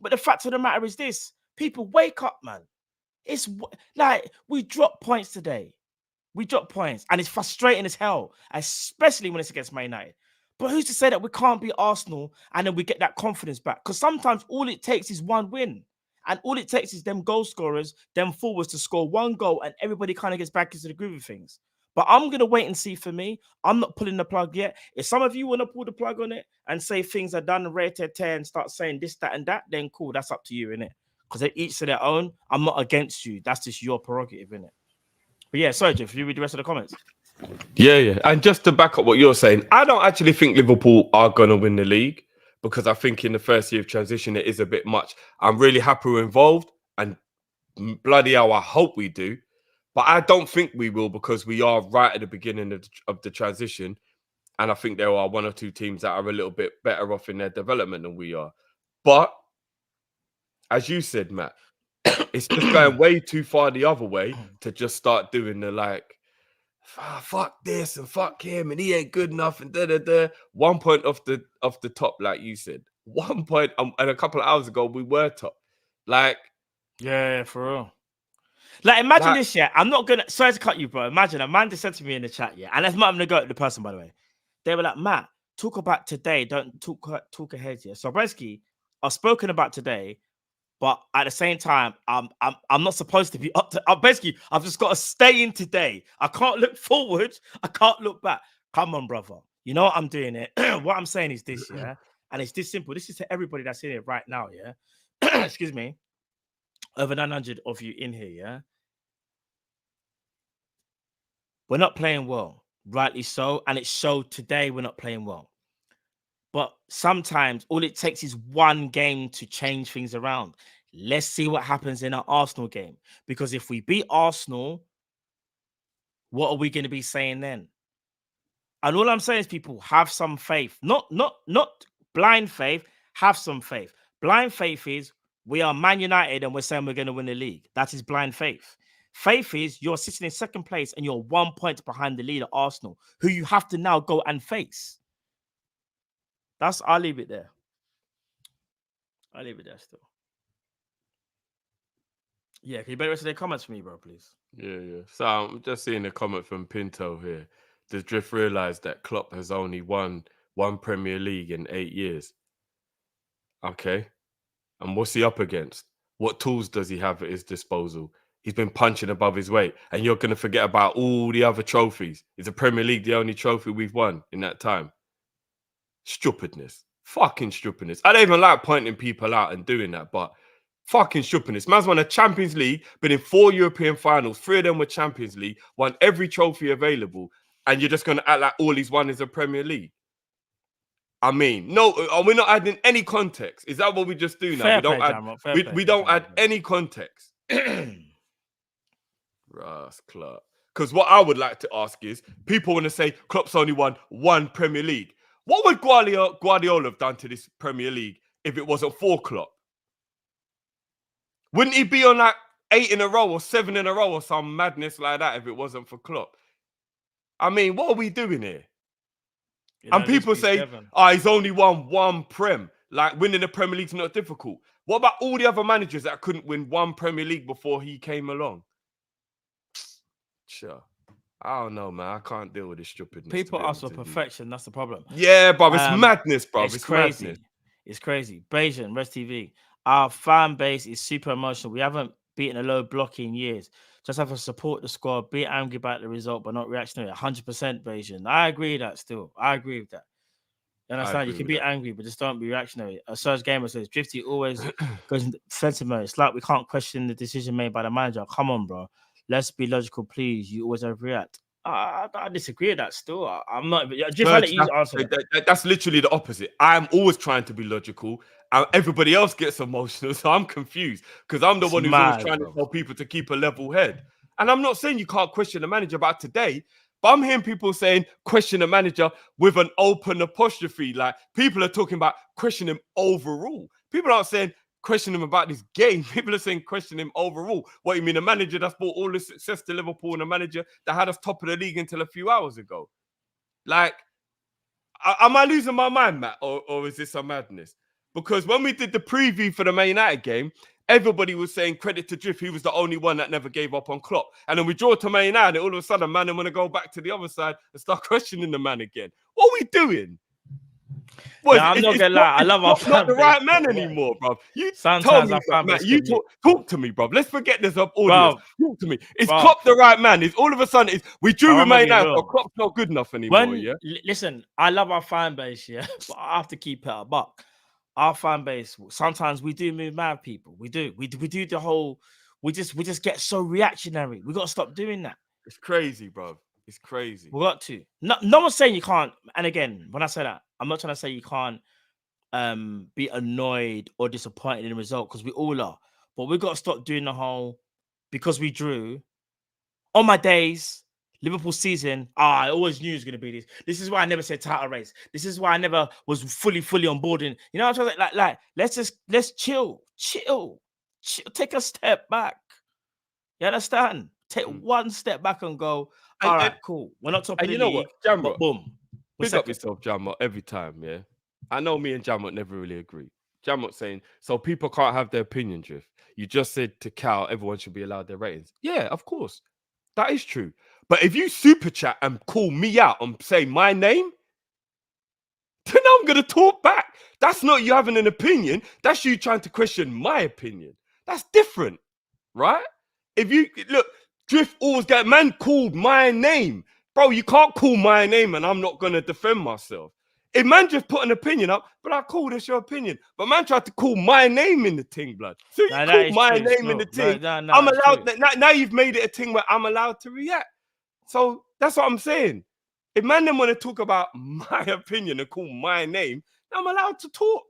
S4: But the fact of the matter is this. People, wake up, man. It's like we dropped points today. We dropped points, and it's frustrating as hell, especially when it's against Man United. But who's to say that we can't beat Arsenal and then we get that confidence back? Because sometimes all it takes is one win, and all it takes is them goal scorers, them forwards to score one goal, and everybody kind of gets back into the groove of things. But I'm going to wait and see for me. I'm not pulling the plug yet. If some of you want to pull the plug on it and say things are done, rated 10, and start saying this, that, and that, then cool. That's up to you, innit? Because they each to their own. I'm not against you. That's just your prerogative, innit? But yeah, sorry, Jeff, you read the rest of the comments.
S1: Yeah. And just to back up what you're saying, I don't actually think Liverpool are going to win the league because I think in the first year of transition, it is a bit much. I'm really happy we're involved and bloody hell, I hope we do. But I don't think we will because we are right at the beginning of the transition. And I think there are one or two teams that are a little bit better off in their development than we are. But as you said, Matt, it's just going way too far the other way to just start doing the like, fuck this and fuck him and he ain't good enough and da-da-da. 1 point off the top, like you said. 1 point, and a couple of hours ago, we were top. Like,
S4: yeah, for real. Like, imagine this, yeah. I'm not gonna. Sorry to cut you, bro. Imagine a man just said to me in the chat, yeah, and that's not. I'm gonna go to the person, by the way. They were like, Matt, talk about today. Don't talk ahead, yeah. So basically, I've spoken about today, but at the same time, I'm not supposed to be up to. Basically, I've just got to stay in today. I can't look forward. I can't look back. Come on, brother. You know what I'm doing it. What I'm saying is this, yeah, and it's this simple. This is to everybody that's in it right now, yeah. Excuse me. Over 900 of you in here, yeah? We're not playing well, rightly so, and it showed today we're not playing well. But sometimes all it takes is one game to change things around. Let's see what happens in our Arsenal game. Because if we beat Arsenal, what are we going to be saying then? And all I'm saying is, people, have some faith. Not blind faith, have some faith. Blind faith is we are Man United and we're saying we're going to win the league. That is blind faith. Faith is you're sitting in second place and you're 1 point behind the leader, Arsenal, who you have to now go and face. I'll leave it there. I'll leave it there still. Yeah, can you better rest of their comments for me, bro, please?
S1: Yeah. So I'm just seeing a comment from Pinto here. Does Drift realise that Klopp has only won one Premier League in 8 years? Okay. And what's he up against? What tools does he have at his disposal? he's been punching above his weight, and you're going to forget about all the other trophies. Is the Premier League the only trophy we've won in that time? Stupidness. Fucking stupidness. I don't even like pointing people out and doing that, but fucking stupidness. Man's won a Champions League, been in 4 European finals. 3 of them were Champions League, won every trophy available, and you're just going to act like all he's won is a Premier League. I mean, no, we're not adding any context. Is that what we just do now? We don't add any context. Russ Clark. Because what I would like to ask is, people want to say Klopp's only won 1 Premier League. What would Guardiola have done to this Premier League if it wasn't for Klopp? Wouldn't he be on like 8 in a row or 7 in a row or some madness like that if it wasn't for Klopp? I mean, what are we doing here? And people say, he's only won 1 Prem. Like, winning the Premier League's not difficult. What about all the other managers that couldn't win 1 Premier League before he came along? Sure. I don't know, man. I can't deal with this stupidness.
S4: People ask for perfection. That's the problem.
S1: Yeah, bro. It's madness, bro. It's
S4: crazy.
S1: Madness.
S4: It's crazy. Bayesian, Rest TV. Our fan base is super emotional. We haven't beaten a low block in years. Just have to support the squad, be angry about the result, but not reactionary. 100% Bayesian. I agree with that still. I agree with that. You understand? You can be angry, but just don't be reactionary. Serge Gamer says, Drifty always goes into defensive mode. It's like we can't question the decision made by the manager. Come on, bro. Let's be logical, please. You always overreact. I disagree with that still. I'm not. Just let you answer
S1: that's literally the opposite. I'm always trying to be logical. Everybody else gets emotional, so I'm confused because I'm the one who's always trying to tell people to keep a level head. And I'm not saying you can't question the manager about today, but I'm hearing people saying question the manager with an open apostrophe. Like, people are talking about question him overall. People aren't saying question him about this game. People are saying question him overall. What, you mean a manager that's brought all the success to Liverpool and a manager that had us top of the league until a few hours ago? Like, am I losing my mind, Matt, or is this a madness? Because when we did the preview for the Man United game, everybody was saying credit to Drift. He was the only one that never gave up on Klopp. And then we draw to Man United, and all of a sudden, man, I'm going to go back to the other side and start questioning the man again. What are we doing?
S4: I'm not gonna lie. I love our fan
S1: not the right man anymore, bro. You
S4: sometimes
S1: tell me, Matt, you talk to me, bro. Let's forget this up audience. Talk to me. Is Klopp the right man? Is all of a sudden we drew with Man United, but Klopp's not good enough anymore?
S4: Listen, I love our fan base, yeah, but I have to keep it a buck. Our fan base, sometimes we do move mad, people. We do the whole. We just get so reactionary. We got to stop doing that.
S1: It's crazy, bro. It's crazy.
S4: We got to. No one's saying you can't. And again, when I say that, I'm not trying to say you can't be annoyed or disappointed in the result, because we all are. But we got to stop doing the whole because we drew. On my days, Liverpool season, I always knew it was going to be this. This is why I never said title race. This is why I never was fully on board. And you know what I'm saying? Like, let's chill. Take a step back. You understand? Take one step back and go, all right, cool. We're not top of the league, but boom.
S1: Pick up yourself, Jamot, every time, yeah? I know me and Jamot never really agree. Jamot saying, so people can't have their opinion, Drift. You just said to Cal, everyone should be allowed their ratings. Yeah, of course. That is true. But if you super chat and call me out and say my name, then I'm going to talk back. That's not you having an opinion. That's you trying to question my opinion. That's different, right? If you, look, Drift always got, man called my name. Bro, you can't call my name and I'm not going to defend myself. If man just put an opinion up, but I call this your opinion. But man tried to call my name in the ting, blood. So you call my name in the ting. I'm allowed, now you've made it a thing where I'm allowed to react. So that's what I'm saying. If man then want to talk about my opinion and call my name, I'm allowed to talk.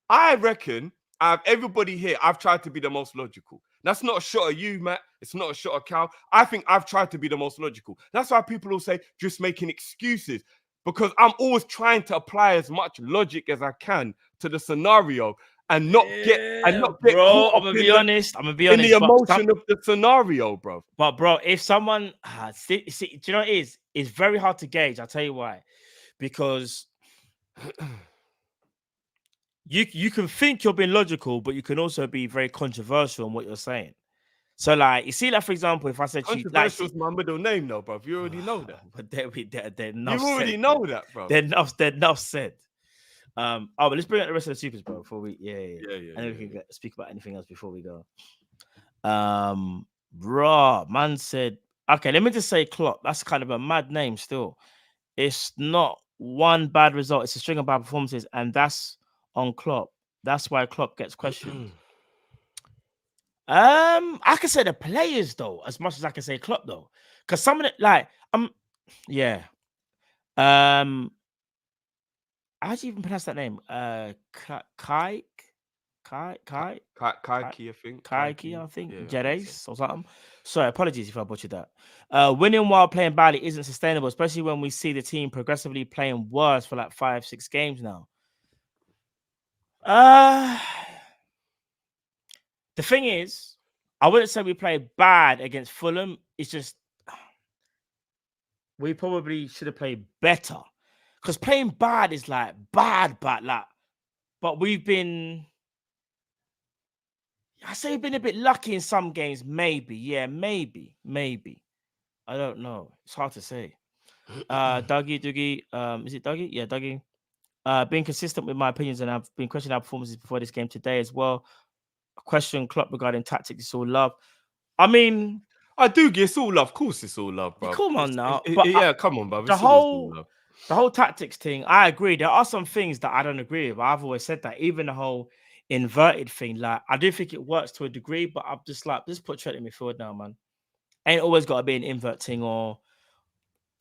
S1: I reckon everybody here, I've tried to be the most logical. That's not a shot at you, Matt. It's not a shot at Cal. I think I've tried to be the most logical. That's why people will say just making excuses, because I'm always trying to apply as much logic as I can to the scenario and not get
S4: bro, I'm gonna be honest. In
S1: the emotion of the scenario, bro.
S4: But bro, if someone see, do you know what it is? It's very hard to gauge. I'll tell you why. Because you can think you're being logical, but you can also be very controversial in what you're saying. So, like, you see, like, for example, if I said
S1: controversial is my middle name, though, bro. You already know that.
S4: But they're
S1: you already know that, bro.
S4: They're enough said. But let's bring out the rest of the supers, bro. Before we, yeah. And then we can speak about anything else before we go. Bruh, man said, okay, let me just say Klopp. That's kind of a mad name still. It's not one bad result. It's a string of bad performances, and that's on Klopp. That's why Klopp gets questioned. I can say the players though, as much as I can say Klopp though, because some of it, like, yeah. How do you even pronounce that name? Kai,
S1: Kaiki, I think.
S4: Kaiki, I think.
S1: Yeah, I think
S4: Jerez
S1: so.
S4: or something. Sorry, apologies if I butchered that. Winning while playing badly isn't sustainable, especially when we see the team progressively playing worse for like 5-6 games now. The thing is, I wouldn't say we played bad against Fulham. It's just we probably should have played better. Because playing bad is like bad, like, but we've been, I say we've been a bit lucky in some games, maybe. Yeah, maybe. I don't know. It's hard to say. Dougie, is it Dougie? Yeah, Dougie. Being consistent with my opinions, and I've been questioning our performances before this game today as well. A question Klopp regarding tactics is all love. I mean,
S1: I do get it's all love. Of course, it's all love, bro.
S4: Come on now.
S1: Yeah, come on, bro.
S4: The whole tactics thing, I agree. There are some things that I don't agree with. I've always said that. Even the whole inverted thing, like I do think it works to a degree, but I'm just like, just put Trent in midfield now, man. Ain't always got to be an invert thing or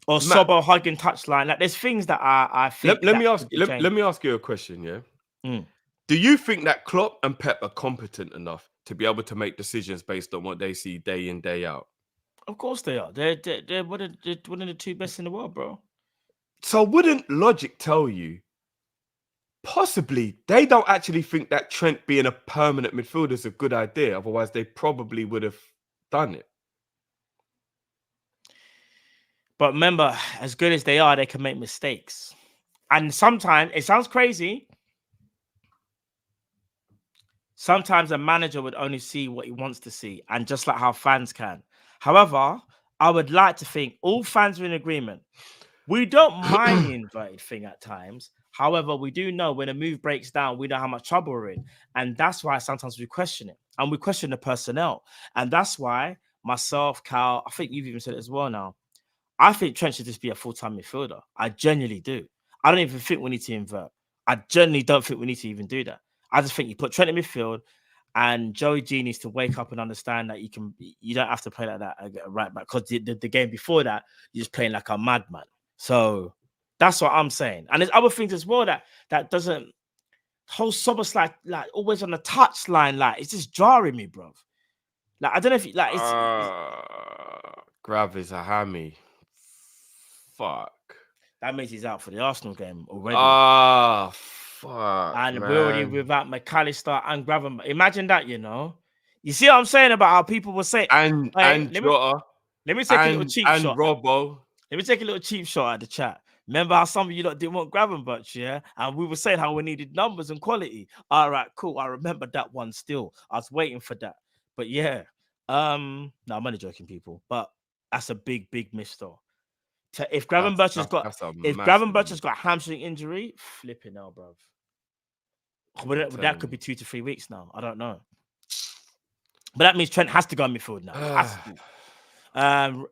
S4: Sobo hugging touchline. Like there's things that I think.
S1: Let me ask you a question. Yeah. Do you think that Klopp and Pep are competent enough to be able to make decisions based on what they see day in, day out?
S4: Of course they are. They're one of the two best in the world, bro.
S1: So wouldn't logic tell you possibly they don't actually think that Trent being a permanent midfielder is a good idea? Otherwise, they probably would have done it.
S4: But remember, as good as they are, they can make mistakes. And sometimes, it sounds crazy, sometimes a manager would only see what he wants to see, and just like how fans can. However, I would like to think all fans are in agreement. We don't mind the inverted thing at times. However, we do know when a move breaks down, we know how much trouble we're in. And that's why sometimes we question it. And we question the personnel. And that's why myself, Cal, I think you've even said it as well now. I think Trent should just be a full-time midfielder. I genuinely do. I don't even think we need to invert. I genuinely don't think we need to even do that. I just think you put Trent in midfield, and Joey G needs to wake up and understand that you don't have to play like that right back, because the game before that you're just playing like a madman. So that's what I'm saying. And there's other things as well that doesn't whole Sobos like always on the touch line, like it's just jarring me, bro. Like I don't know if like it's
S1: Grav is a hammy. Fuck.
S4: That means he's out for the Arsenal game already.
S1: Fuck.
S4: And
S1: man.
S4: we're already without McAllister and Gravenberch. Imagine that, you know. You see what I'm saying about how people will say
S1: and Jota.
S4: Let me take a little cheap shot.
S1: Robbo.
S4: Let me take a little cheap shot at the chat. Remember how some of you lot didn't want Gravenberch, yeah? And we were saying how we needed numbers and quality. All right, cool. I remember that one still. I was waiting for that. But yeah. No, I'm only joking, people. But that's a big miss though. If Gravenberch has got hamstring injury, flipping hell, bro. That could be 2 to 3 weeks now. I don't know. But that means Trent has to go in midfield now. Has to.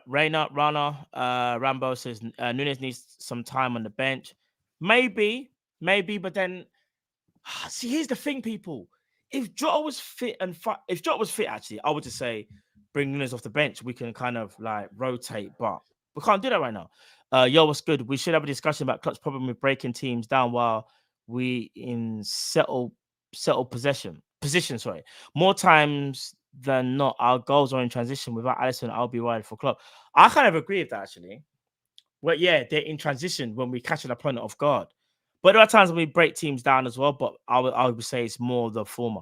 S4: Rana, Rambo says Nunez needs some time on the bench. Maybe, but then see, here's the thing, people. If Jota was fit actually, I would just say bring Nunez off the bench. We can kind of like rotate, but we can't do that right now. Yo, what's good? We should have a discussion about Klopp's problem with breaking teams down while we in settle position. Sorry, more times than not, our goals are in transition. Without Alisson, I'll be worried for Klopp. I kind of agree with that actually. Well, yeah, they're in transition when we catch an opponent off guard. But there are times when we break teams down as well. But I would say it's more the former.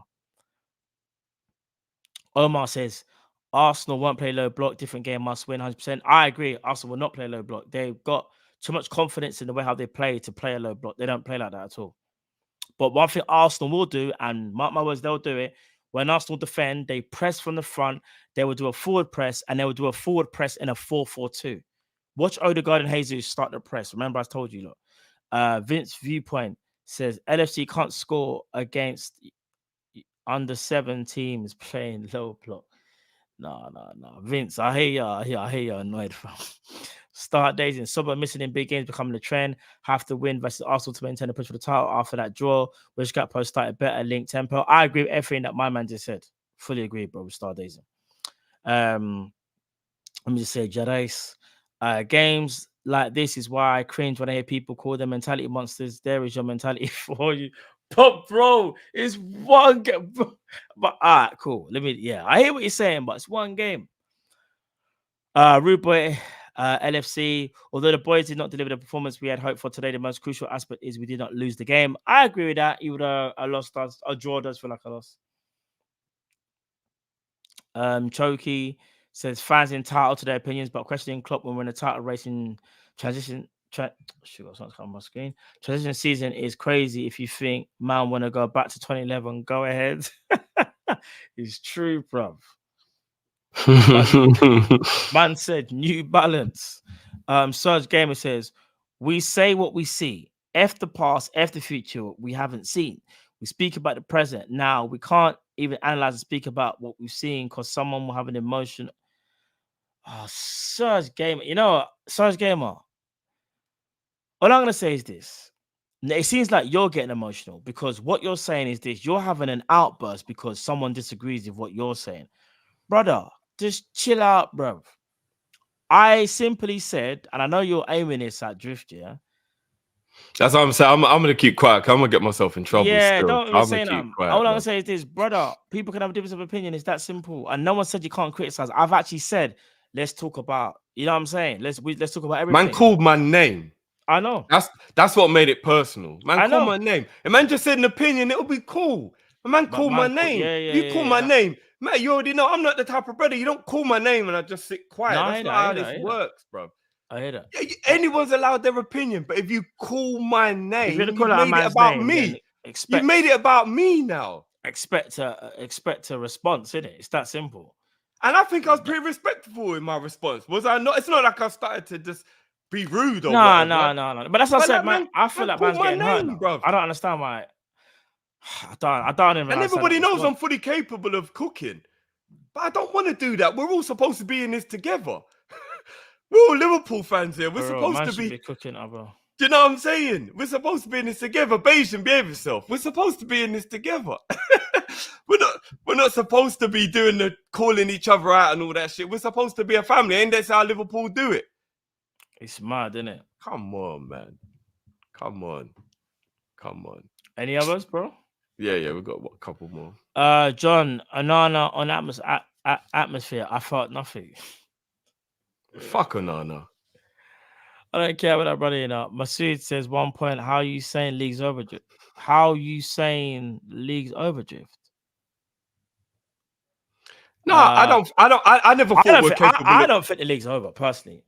S4: Omar says Arsenal won't play low block. Different game, must win 100%. I agree. Arsenal will not play low block. They've got too much confidence in the way how they play to play a low block. They don't play like that at all. But one thing Arsenal will do, and mark my words, they'll do it. When Arsenal defend, they press from the front. They will do a forward press, and they will do a forward press in a 4-4-2. Watch Odegaard and Jesus start the press. Remember, I told you, look. Vince Viewpoint says LFC can't score against under 7 teams playing low block. No. Vince, I hear you. I hear you annoyed, fam. Start days in Sober missing in big games becoming a trend. Have to win versus Arsenal to maintain the push for the title after that draw, which Gakpo started better, link tempo. I agree with everything that my man just said. Fully agree, bro, with Star Days. Let me just say, Jadais, games like this is why I cringe when I hear people call them mentality monsters. There is your mentality for you. But bro, it's one game. But all right, cool. I hear what you're saying, but it's one game. Rude Boy, LFC. Although the boys did not deliver the performance we had hoped for today, the most crucial aspect is we did not lose the game. I agree with that. Even though a loss does, a draw does feel like a loss. Choky says fans entitled to their opinions, but questioning Klopp when we're in a title racing transition. Something on my screen. Transition season is crazy. If you think man want to go back to 2011, go ahead. It's true, bruv. Man said New Balance. Serge Gamer says we say what we see. F the past, F the future. We haven't seen. We speak about the present. Now we can't even analyze and speak about what we've seen because someone will have an emotion. Oh, Serge Gamer. You know what? Serge Gamer. All I'm going to say is this. It seems like you're getting emotional because what you're saying is this. You're having an outburst because someone disagrees with what you're saying. Brother, just chill out, bro. I simply said, and I know you're aiming this at Drift, yeah?
S1: That's what I'm saying. I'm going to keep quiet. I'm going to get myself in trouble.
S4: Yeah,
S1: still.
S4: don't
S1: I'm
S4: say
S1: going to
S4: that.
S1: keep quiet.
S4: All I'm going to say is this, brother, people can have a difference of opinion. It's that simple. And no one said you can't criticize. I've actually said, let's talk about, you know what I'm saying? Let's talk about everything.
S1: Man called my name.
S4: I know.
S1: That's what made it personal. Man called my
S4: know.
S1: name. A man just said an opinion, it'll be cool. A man called my name. You call my name. Man, you already know I'm not the type of brother. You don't call my name and I just sit quiet.
S4: No,
S1: That's not how this works, bro.
S4: I hear that.
S1: Yeah, anyone's allowed their opinion, but if you call my name,
S4: you've
S1: made it about me. You've made it about me now.
S4: Expect a response, innit? It's that simple.
S1: And I think I was pretty respectful in my response. Was I not? It's not like I started to just be rude or whatever.
S4: No. But that's what I said, man. I feel like man's getting hurt, bro. I don't understand why. I don't even.
S1: And everybody knows I'm fully capable of cooking, but I don't want to do that. We're all supposed to be in this together. We're all Liverpool fans here. We're supposed to be
S4: cooking, bro.
S1: Do you know what I'm saying? We're supposed to be in this together. Bayesian, behave yourself. We're supposed to be in this together. We're not supposed to be doing the calling each other out and all that shit. We're supposed to be a family. Ain't that how Liverpool do it?
S4: It's mad, isn't it?
S1: Come on, man. Come on.
S4: Any others, bro?
S1: Yeah, we've got a couple more.
S4: John, Anana on atmosphere. I felt nothing.
S1: Fuck Anana.
S4: I don't care about that, brother. You know, Masood says 1 point. How you saying leagues overdrift? How you saying leagues overdrift?
S1: No, I never thought we're capable.
S4: I don't think the league's over, personally.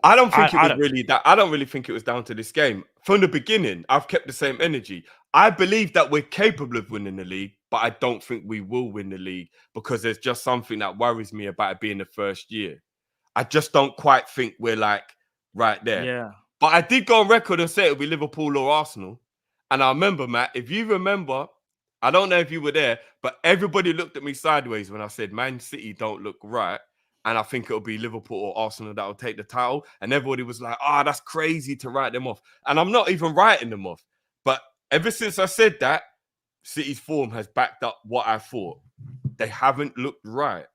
S1: I don't think it was really that. I don't really think it was down to this game. From the beginning, I've kept the same energy. I believe that we're capable of winning the league, but I don't think we will win the league because there's just something that worries me about it being the first year. I just don't quite think we're like right there.
S4: Yeah.
S1: But I did go on record and say it'll be Liverpool or Arsenal. And I remember, Matt, if you remember, I don't know if you were there, but everybody looked at me sideways when I said Man City don't look right. And I think it'll be Liverpool or Arsenal that will take the title. And everybody was like, that's crazy to write them off. And I'm not even writing them off. But ever since I said that, City's form has backed up what I thought. They haven't looked right.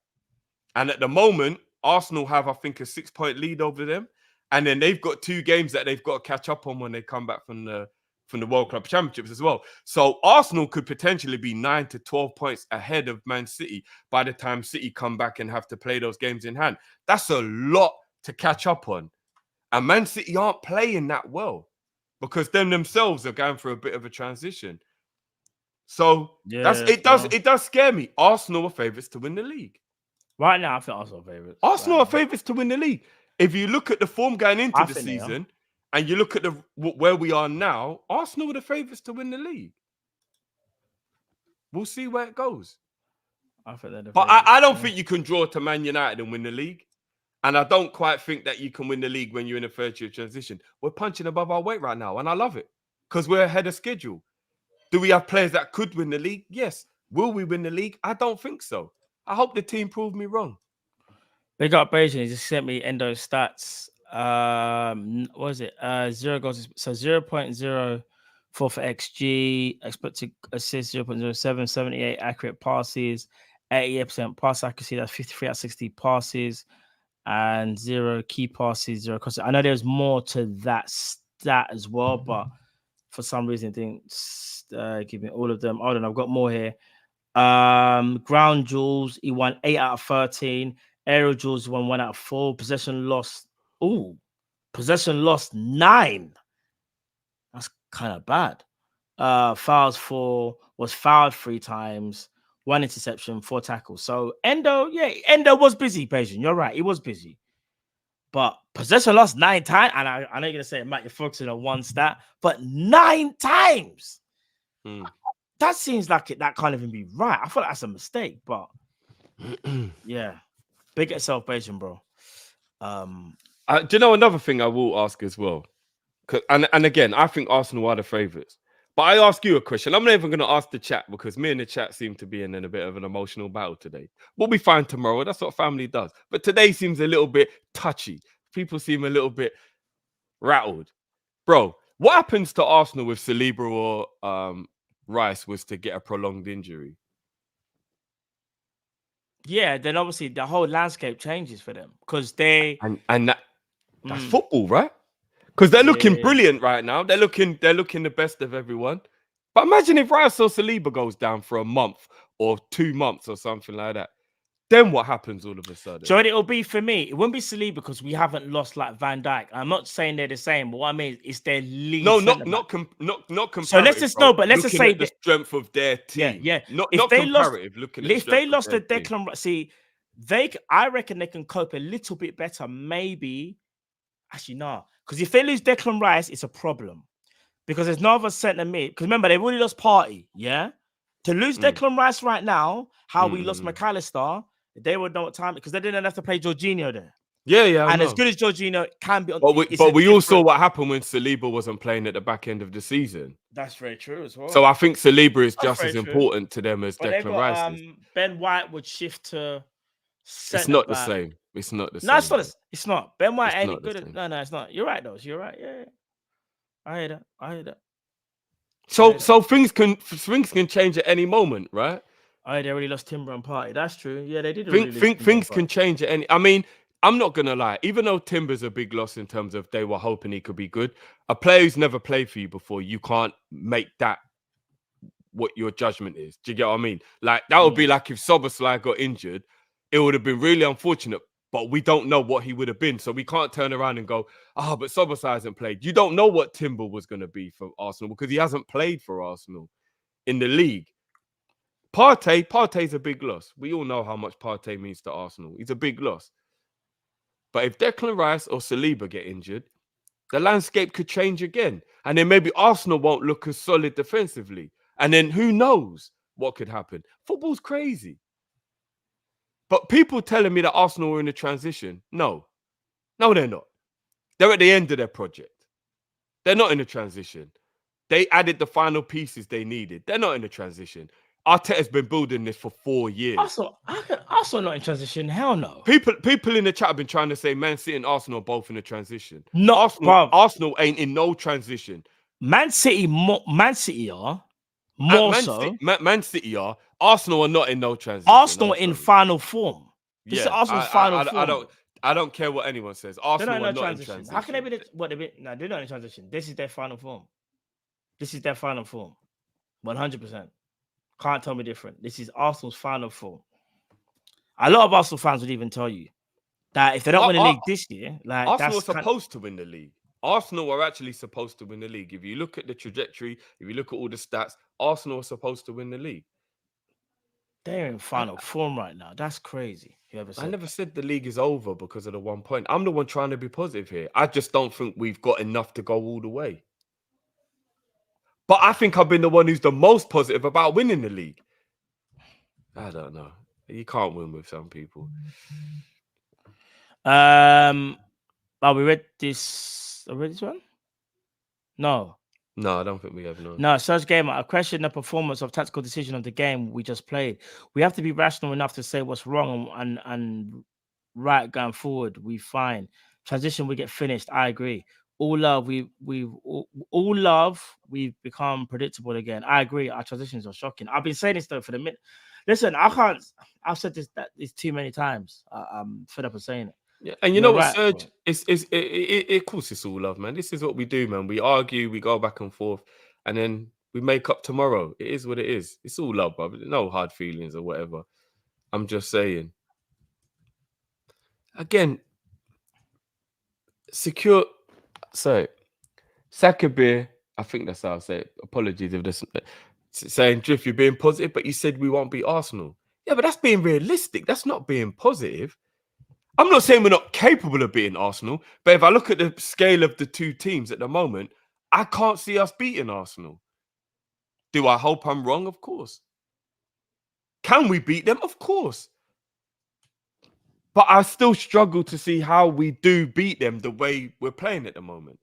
S1: And at the moment, Arsenal have, I think, a 6-point lead over them. And then they've got 2 games that they've got to catch up on when they come back from the World Club Championships as well. So Arsenal could potentially be 9 to 12 points ahead of Man City by the time City come back and have to play those games in hand. That's a lot to catch up on. And Man City aren't playing that well because them themselves are going through a bit of a transition. So it does scare me. Arsenal are favourites to win the league.
S4: Right now, I think Arsenal are favourites.
S1: Arsenal are favourites to win the league. If you look at the form going into the season and you look at where we are now, Arsenal are the favourites to win the league. We'll see where it goes. But I don't think you can draw to Man United and win the league. And I don't quite think that you can win the league when you're in a third-year transition. We're punching above our weight right now, and I love it because we're ahead of schedule. Do we have players that could win the league? Yes. Will we win the league? I don't think so. I hope the team proved me wrong.
S4: Big up Beijing. He just sent me Endo stats. What is it? 0 goals. So 0.04 for XG. Expected assist 0.07. 78 accurate passes. 88% pass accuracy. That's 53 out of 60 passes. And 0 key passes. 0 cross. I know there's more to that stat as well, but for some reason, it didn't give me all of them. Hold on, I've got more here. Ground duels, he won 8 out of 13. Aerial duels, he won 1 out of 4. Possession lost. Possession lost 9. That's kind of bad. Fouls 4, was fouled 3 times, 1 interception, 4 tackles. So Endo was busy, Beijing. You're right, he was busy. But possession lost 9 times, and I know you're gonna say, Matt, you're focusing on one stat, but 9 times. That seems like that can't even be right. I feel like that's a mistake, but yeah. Big itself, Beijing, bro.
S1: Do you know another thing I will ask as well? And again, I think Arsenal are the favourites. But I ask you a question. I'm not even going to ask the chat because me and the chat seem to be in a bit of an emotional battle today. We'll be fine tomorrow. That's what family does. But today seems a little bit touchy. People seem a little bit rattled. Bro, what happens to Arsenal if Saliba or Rice was to get a prolonged injury?
S4: Yeah, then obviously the whole landscape changes for them because they
S1: and that's football, right? Because they're looking brilliant right now. They're looking the best of everyone. But imagine if Rice or Saliba goes down for a month or 2 months or something like that. Then what happens all of a sudden?
S4: So it'll be for me. It won't be Saliba because we haven't lost like Van Dijk. I'm not saying they're the same, but what I mean is their lead.
S1: No, not comparative.
S4: So let's just but let's just say
S1: the strength of their team.
S4: Yeah.
S1: Not
S4: if they
S1: comparative.
S4: If they lost the Declan, see, I reckon they can cope a little bit better. Maybe, actually, no, because if they lose Declan Rice, it's a problem because there's no other centre mid. Because remember, they've already lost Partey. Yeah, to lose Declan Rice right now, how we lost McAllister. They would know what time because they didn't have to play Jorginho there.
S1: Yeah,
S4: and as good as Jorginho can be,
S1: but we all saw what happened when Saliba wasn't playing at the back end of the season.
S4: That's very true as well.
S1: So I think Saliba is just as important to them as Declan Rice is.
S4: Ben White would shift to.
S1: It's not the same. It's not the same.
S4: No, it's not. Ben White ain't good. No, it's not. You're right though. You're right. Yeah. I hear that.
S1: So things can change at any moment, right?
S4: They already lost Timber and Partey. That's true. Yeah, they did.
S1: Things can change at any. I mean, I'm not gonna lie. Even though Timber's a big loss in terms of they were hoping he could be good, a player who's never played for you before, you can't make that what your judgment is. Do you get what I mean? Like that would be like if Szoboszlai got injured, it would have been really unfortunate. But we don't know what he would have been, so we can't turn around and go, but Szoboszlai hasn't played. You don't know what Timber was going to be for Arsenal because he hasn't played for Arsenal in the league. Partey's a big loss. We all know how much Partey means to Arsenal. He's a big loss. But if Declan Rice or Saliba get injured, the landscape could change again. And then maybe Arsenal won't look as solid defensively. And then who knows what could happen. Football's crazy. But people telling me that Arsenal are in a transition, no, they're not. They're at the end of their project. They're not in a transition. They added the final pieces they needed. They're not in a transition. Arteta's been building this for 4 years.
S4: Also not in transition. Hell no.
S1: People in the chat have been trying to say Man City and Arsenal are both in a transition.
S4: No,
S1: Arsenal ain't in no transition.
S4: Man City are more so.
S1: Man City are. Arsenal are not in no transition.
S4: Arsenal in final form. This is Arsenal's final form.
S1: I don't care what anyone says. Arsenal are not in transition.
S4: How can they be? No, they're not in transition. This is their final form. 100%. Can't tell me different. This is Arsenal's final form. A lot of Arsenal fans would even tell you that if they don't win the league this year, like
S1: Arsenal are supposed to win the league. Arsenal are actually supposed to win the league. If you look at the trajectory, if you look at all the stats, Arsenal are supposed to win the league.
S4: They're in final form right now. That's crazy.
S1: I never said the league is over because of the 1 point. I'm the one trying to be positive here. I just don't think we've got enough to go all the way. But I think I've been the one who's the most positive about winning the league. I don't know. You can't win with some people.
S4: We read this. I read this one? No.
S1: No, I don't think we have. No.
S4: No, Serge Gamer, I question the performance of tactical decision of the game we just played. We have to be rational enough to say what's wrong and right going forward. We fine. Transition, we get finished. I agree. All love, all love, we've become predictable again. I agree. Our transitions are shocking. I've been saying this though for the minute. Listen, I can't. I've said this too many times. I'm fed up of saying it.
S1: Yeah, and you know what, Serge? Of course, it's all love, man. This is what we do, man. We argue, we go back and forth, and then we make up tomorrow. It is what it is. It's all love, brother. No hard feelings or whatever. I'm just saying. Again, secure. So, Sakabir, I think that's how I say it. Apologies if this saying Drift, you're being positive, but you said we won't beat Arsenal. Yeah, but that's being realistic. That's not being positive. I'm not saying we're not capable of beating Arsenal, but if I look at the scale of the two teams at the moment, I can't see us beating Arsenal. Do I hope I'm wrong? Of course. Can we beat them? Of course. But I still struggle to see how we do beat them the way we're playing at the moment.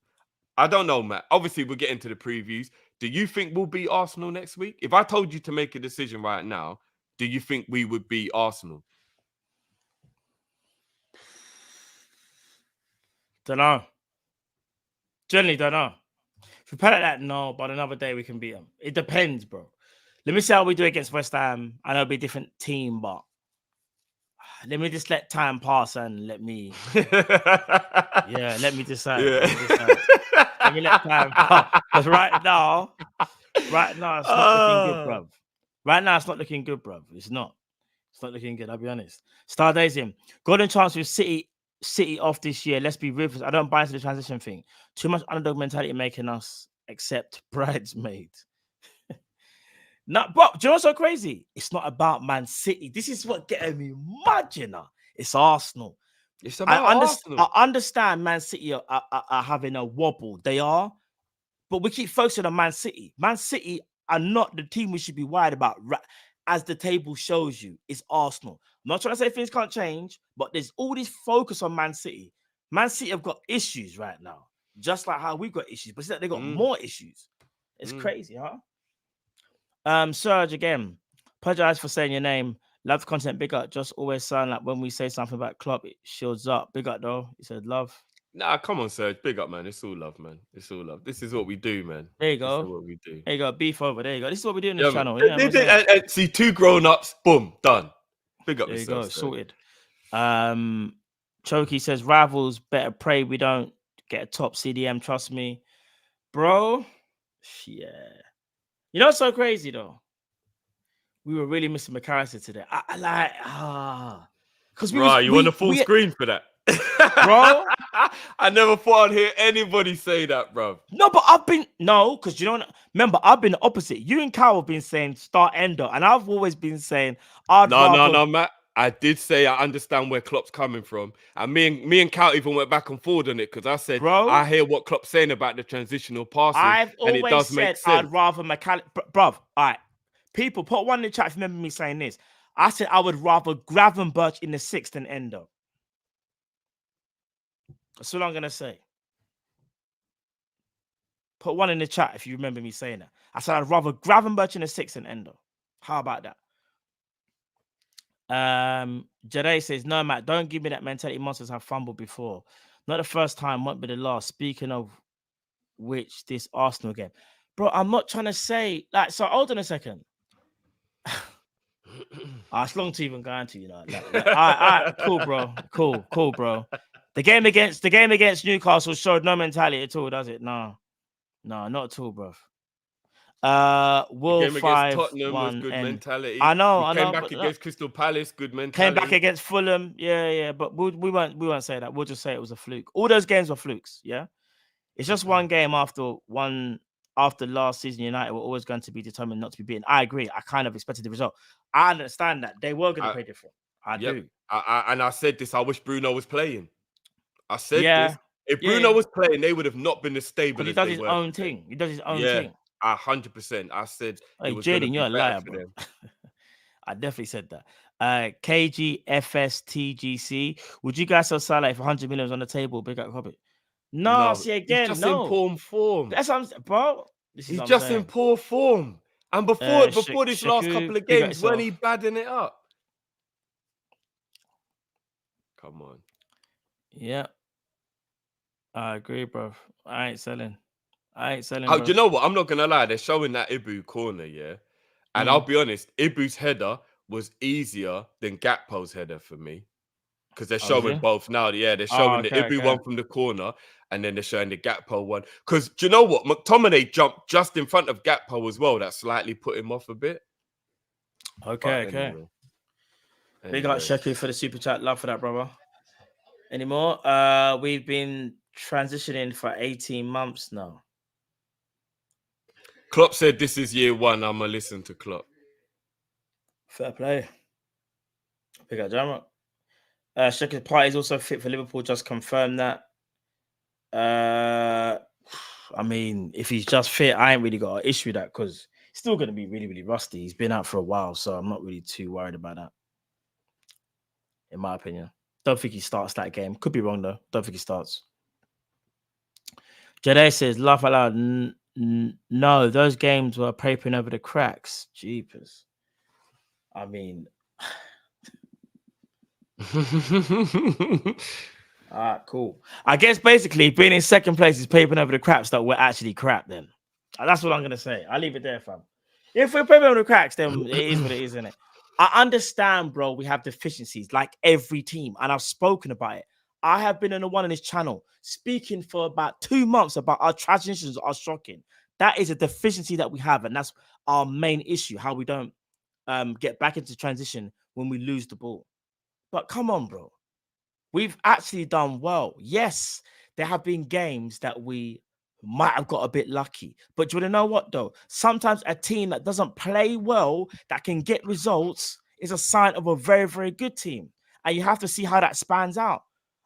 S1: I don't know, Matt. Obviously, we'll get into the previews. Do you think we'll beat Arsenal next week? If I told you to make a decision right now, do you think we would beat Arsenal?
S4: Don't know. Generally, don't know. If we play like that, no. But another day we can beat them. It depends, bro. Let me see how we do against West Ham. I know it'll be a different team, but let me just let time pass and let me. Let me decide.
S1: Yeah.
S4: Let me let time pass. Because right now, it's not looking good, bro. Right now, it's not looking good, bro. It's not. It's not looking good. I'll be honest. Starday's in. Golden chance with City off this year. Let's be ruthless. I don't buy into the transition thing. Too much underdog mentality making us accept bridesmaids. No, bro, do you know what's so crazy? It's not about Man City. This is what getting me mad, you know. It's Arsenal.
S1: It's about Arsenal.
S4: I understand Man City are having a wobble. They are. But we keep focusing on Man City. Man City are not the team we should be worried about. As the table shows you, it's Arsenal. I'm not trying to say things can't change, but there's all this focus on Man City. Man City have got issues right now, just like how we've got issues, but it's like they got more issues. It's crazy, huh? Serge, again, apologize for saying your name. Love the content, big up. Just always sound like when we say something about Klopp, it shields up. Big up, though. He said love.
S1: Nah, come on, Serge. Big up, man. It's all love, man. It's all love. This is what we do, man.
S4: There you go.
S1: This is what we do.
S4: There you go. Beef over. There you go. This is what we do in this channel.
S1: And see, two grown-ups, boom, done. Big up.
S4: There you go. Sorted. Choky says rivals better pray we don't get a top CDM. Trust me, bro. Yeah. You know what's so crazy though? We were really missing McAllister today. Because
S1: you want a full screen for that,
S4: bro?
S1: I never thought I'd hear anybody say that, bro.
S4: No, but because you don't remember. I've been the opposite. You and Kyle have been saying start Endo, and I've always been saying
S1: no, Matt. I did say I understand where Klopp's coming from, and me and Cal even went back and forward on it because I said, bro, I hear what Klopp's saying about the transitional passing.
S4: I've always said I'd rather McAllister, bro. All right, people, put one in the chat if you remember me saying this. I said I would rather Gravenberch in the 6th than Endo. That's all I'm gonna say. Put one in the chat if you remember me saying that. I said I'd rather Gravenberch in the 6th than Endo. How about that? Jade says, no, Matt, don't give me that mentality. Monsters have fumbled before. Not the first time, won't be the last. Speaking of which, this Arsenal game. Bro, I'm not trying to say, so hold on a second. It's long to even go into, you know. All right, cool, bro. Cool, bro. The game against Newcastle showed no mentality at all, does it? No, not at all, bro.
S1: Will 5-1 was good mentality.
S4: I know.
S1: Came back against Crystal Palace, good mentality.
S4: Came back against Fulham, yeah. But we won't say that. We'll just say it was a fluke. All those games were flukes, yeah. It's just one game after last season. United were always going to be determined not to be beaten. I agree. I kind of expected the result. I understand that they were going to play different. I do.
S1: And I said this. I wish Bruno was playing. I said this. If Bruno was playing, they would have not been as stable.
S4: He does his own thing. He does his own thing.
S1: 100%. I said,
S4: hey, Jaden, you're a liar, bro. I definitely said that. KGFSTGC. Would you guys sell Salah if 100 million was on the table? Big up Kopish. No, see again.
S1: Just in form.
S4: That's what I'm saying, bro.
S1: He's just in poor form. And before this last couple of games, weren't he badding it up? Come on.
S4: Yeah. I agree, bro. I ain't selling.
S1: Oh, do you know what? I'm not gonna lie. They're showing that Ibu corner, yeah. And I'll be honest, Ibu's header was easier than Gakpo's header for me. Because they're showing both now. Yeah, they're showing the Ibu one from the corner, and then they're showing the Gakpo one. Because do you know what? McTominay jumped just in front of Gakpo as well. That slightly put him off a bit.
S4: Okay. Anyway. Big up Sheku for the super chat. Love for that, brother. Any more? We've been transitioning for 18 months now.
S1: Klopp said this is year one. I'm going to listen to Klopp.
S4: Fair play. Big up Jamrock. Sheka's party is also fit for Liverpool. Just confirmed that. I mean, if he's just fit, I ain't really got an issue with that because he's still going to be really, really rusty. He's been out for a while, so I'm not really too worried about that. In my opinion, don't think he starts that game. Could be wrong though. Don't think he starts. Jade says, "Laugh out loud." No, those games were papering over the cracks. Jeepers. I mean. All right, cool. I guess basically being in second place is papering over the cracks that we're actually crap then. That's what I'm going to say. I'll leave it there, fam. If we're papering over the cracks, then it is what it is, isn't it? I understand, bro, we have deficiencies like every team, and I've spoken about it. I have been on the one on this channel speaking for about 2 months about our transitions are shocking. That is a deficiency that we have, and that's our main issue, how we don't get back into transition when we lose the ball. But come on, bro. We've actually done well. Yes, there have been games that we might have got a bit lucky. But do you want to know what, though? Sometimes a team that doesn't play well, that can get results, is a sign of a very, very good team. And you have to see how that spans out.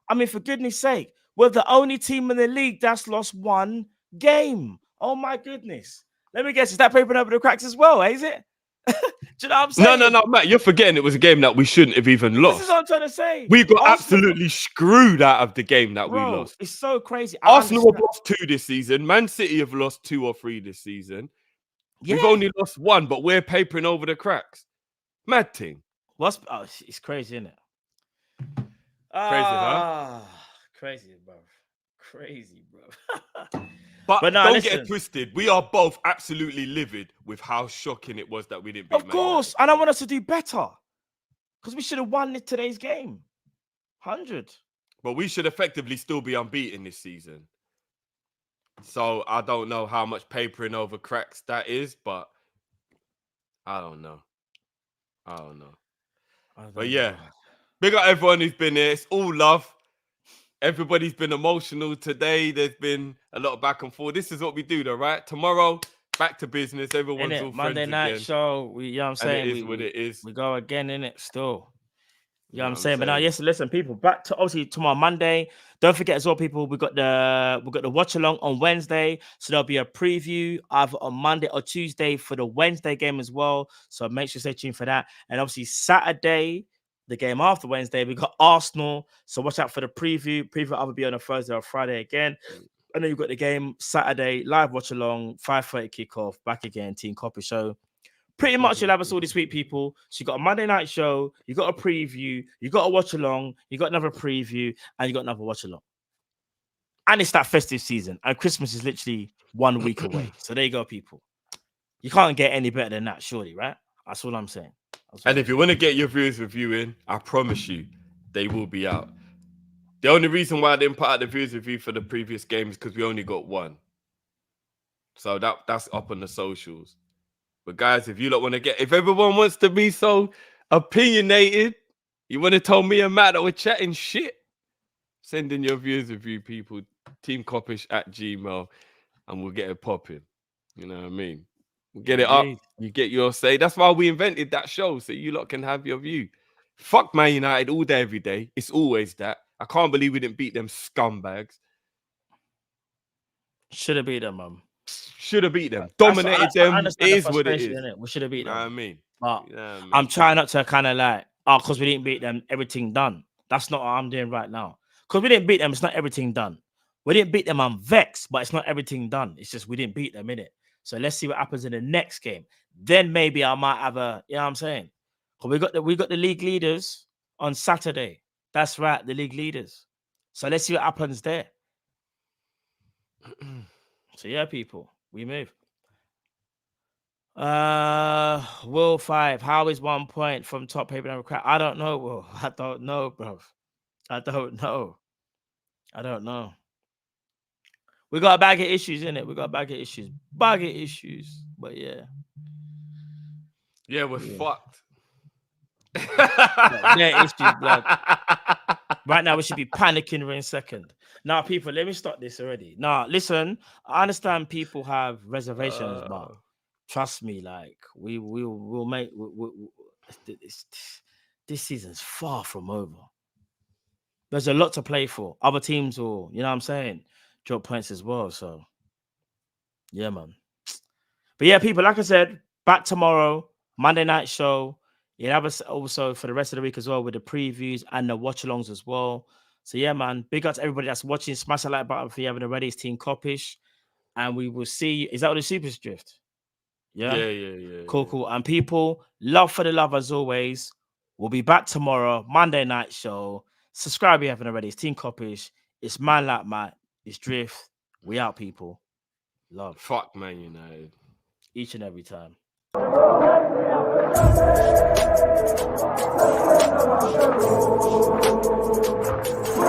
S4: I mean, for goodness sake, we're the only team in the league that's lost one game. Oh, my goodness. Let me guess, is that papering over the cracks as well, is it? Do you know what I'm saying?
S1: No, Matt, you're forgetting it was a game that we shouldn't have even lost.
S4: This is what I'm trying to say.
S1: We got absolutely screwed out of the game that we lost.
S4: It's so crazy.
S1: Arsenal have lost 2 this season. Man City have lost 2 or 3 this season. Yeah. We've only lost 1, but we're papering over the cracks. Mad thing.
S4: It's crazy, isn't it?
S1: Crazy, huh?
S4: Crazy, bro. Crazy, bro.
S1: But no, don't get it twisted. We are both absolutely livid with how shocking it was that we didn't beat
S4: Of course. And I want us to do better. Because we should have won today's game. 100.
S1: But we should effectively still be unbeaten this season. So I don't know how much papering over cracks that is, but I don't know. But yeah, big up everyone who's been here. It's all love. Everybody's been emotional today. There's been a lot of back and forth. This is what we do, though, right? Tomorrow, back to business. Everyone's all
S4: Monday night
S1: again.
S4: show. You know what I'm saying?
S1: It is what it is.
S4: We go again, innit? Still. You know what I'm saying? But now, yes, listen, people. Back to obviously tomorrow, Monday. Don't forget as well, people. We got the watch along on Wednesday, so there'll be a preview either on Monday or Tuesday for the Wednesday game as well. So make sure to stay tuned for that. And obviously Saturday, the game after Wednesday, we got Arsenal. So watch out for the preview. Preview will either be on a Thursday or Friday again. And then you've got the game Saturday, live watch along, 5:30 kickoff, back again, Team Kopish show. Pretty much you'll have us all this week, people. So you got a Monday night show, you got a preview, you got a watch along, you got another preview, and you got another watch along. And it's that festive season, and Christmas is literally 1 week away. So there you go, people. You can't get any better than that, surely, right? That's all I'm saying.
S1: And if you want to get your viewers review in, I promise you, they will be out. The only reason why I didn't put out the viewers review for the previous game is because we only got 1. So that's up on the socials. But guys, if you don't want to if everyone wants to be so opinionated, you want to tell me and Matt that we're chatting shit, send in your viewers review, people, teamkopish@gmail.com, and we'll get it popping. You know what I mean? We'll get it up. You get your say. That's why we invented that show, so you lot can have your view. Fuck Man United all day, every day. It's always that. I can't believe we didn't beat them scumbags.
S4: Should have beat them, man.
S1: Should have beat them. Dominated them. It is what it is.
S4: We should have beat them.
S1: You know what I mean?
S4: But I'm trying not to kind of like, because we didn't beat them, everything done. That's not what I'm doing right now. Because we didn't beat them, it's not everything done. We didn't beat them, I'm vexed, but it's not everything done. It's just we didn't beat them, innit? So let's see what happens in the next game. Then maybe I might have a, you know what I'm saying? Because we got the league leaders on Saturday. That's right, the league leaders. So let's see what happens there. So yeah, people, we move. Will 5. How is 1 point from top paper number crap? I don't know, Will. I don't know, bro. I don't know. We got a bag of issues, innit? We got a bag of issues. But yeah.
S1: Yeah, we're fucked.
S4: Yeah, issues, blood. Right now, we should be panicking. We're in second. Now, people, let me start this already. Now, listen, I understand people have reservations, but trust me, like we'll make this season's far from over. There's a lot to play for. Other teams will, you know what I'm saying, drop points as well. So, yeah, man. But yeah, people, like I said, back tomorrow, Monday night show. You have us also for the rest of the week as well with the previews and the watch-alongs as well. So yeah, man, big up to everybody that's watching. Smash the like button if you haven't already. It's Team Kop-Ish. And we will see. Is that what the Supers Drift? Yeah?
S1: Yeah.
S4: Cool. And people, love for the love as always. We'll be back tomorrow, Monday night show. Subscribe if you haven't already. It's Team Kop-Ish. It's Man Like Matt. It's Drift. We out, people. Love.
S1: Fuck Man United.
S4: Each and every time.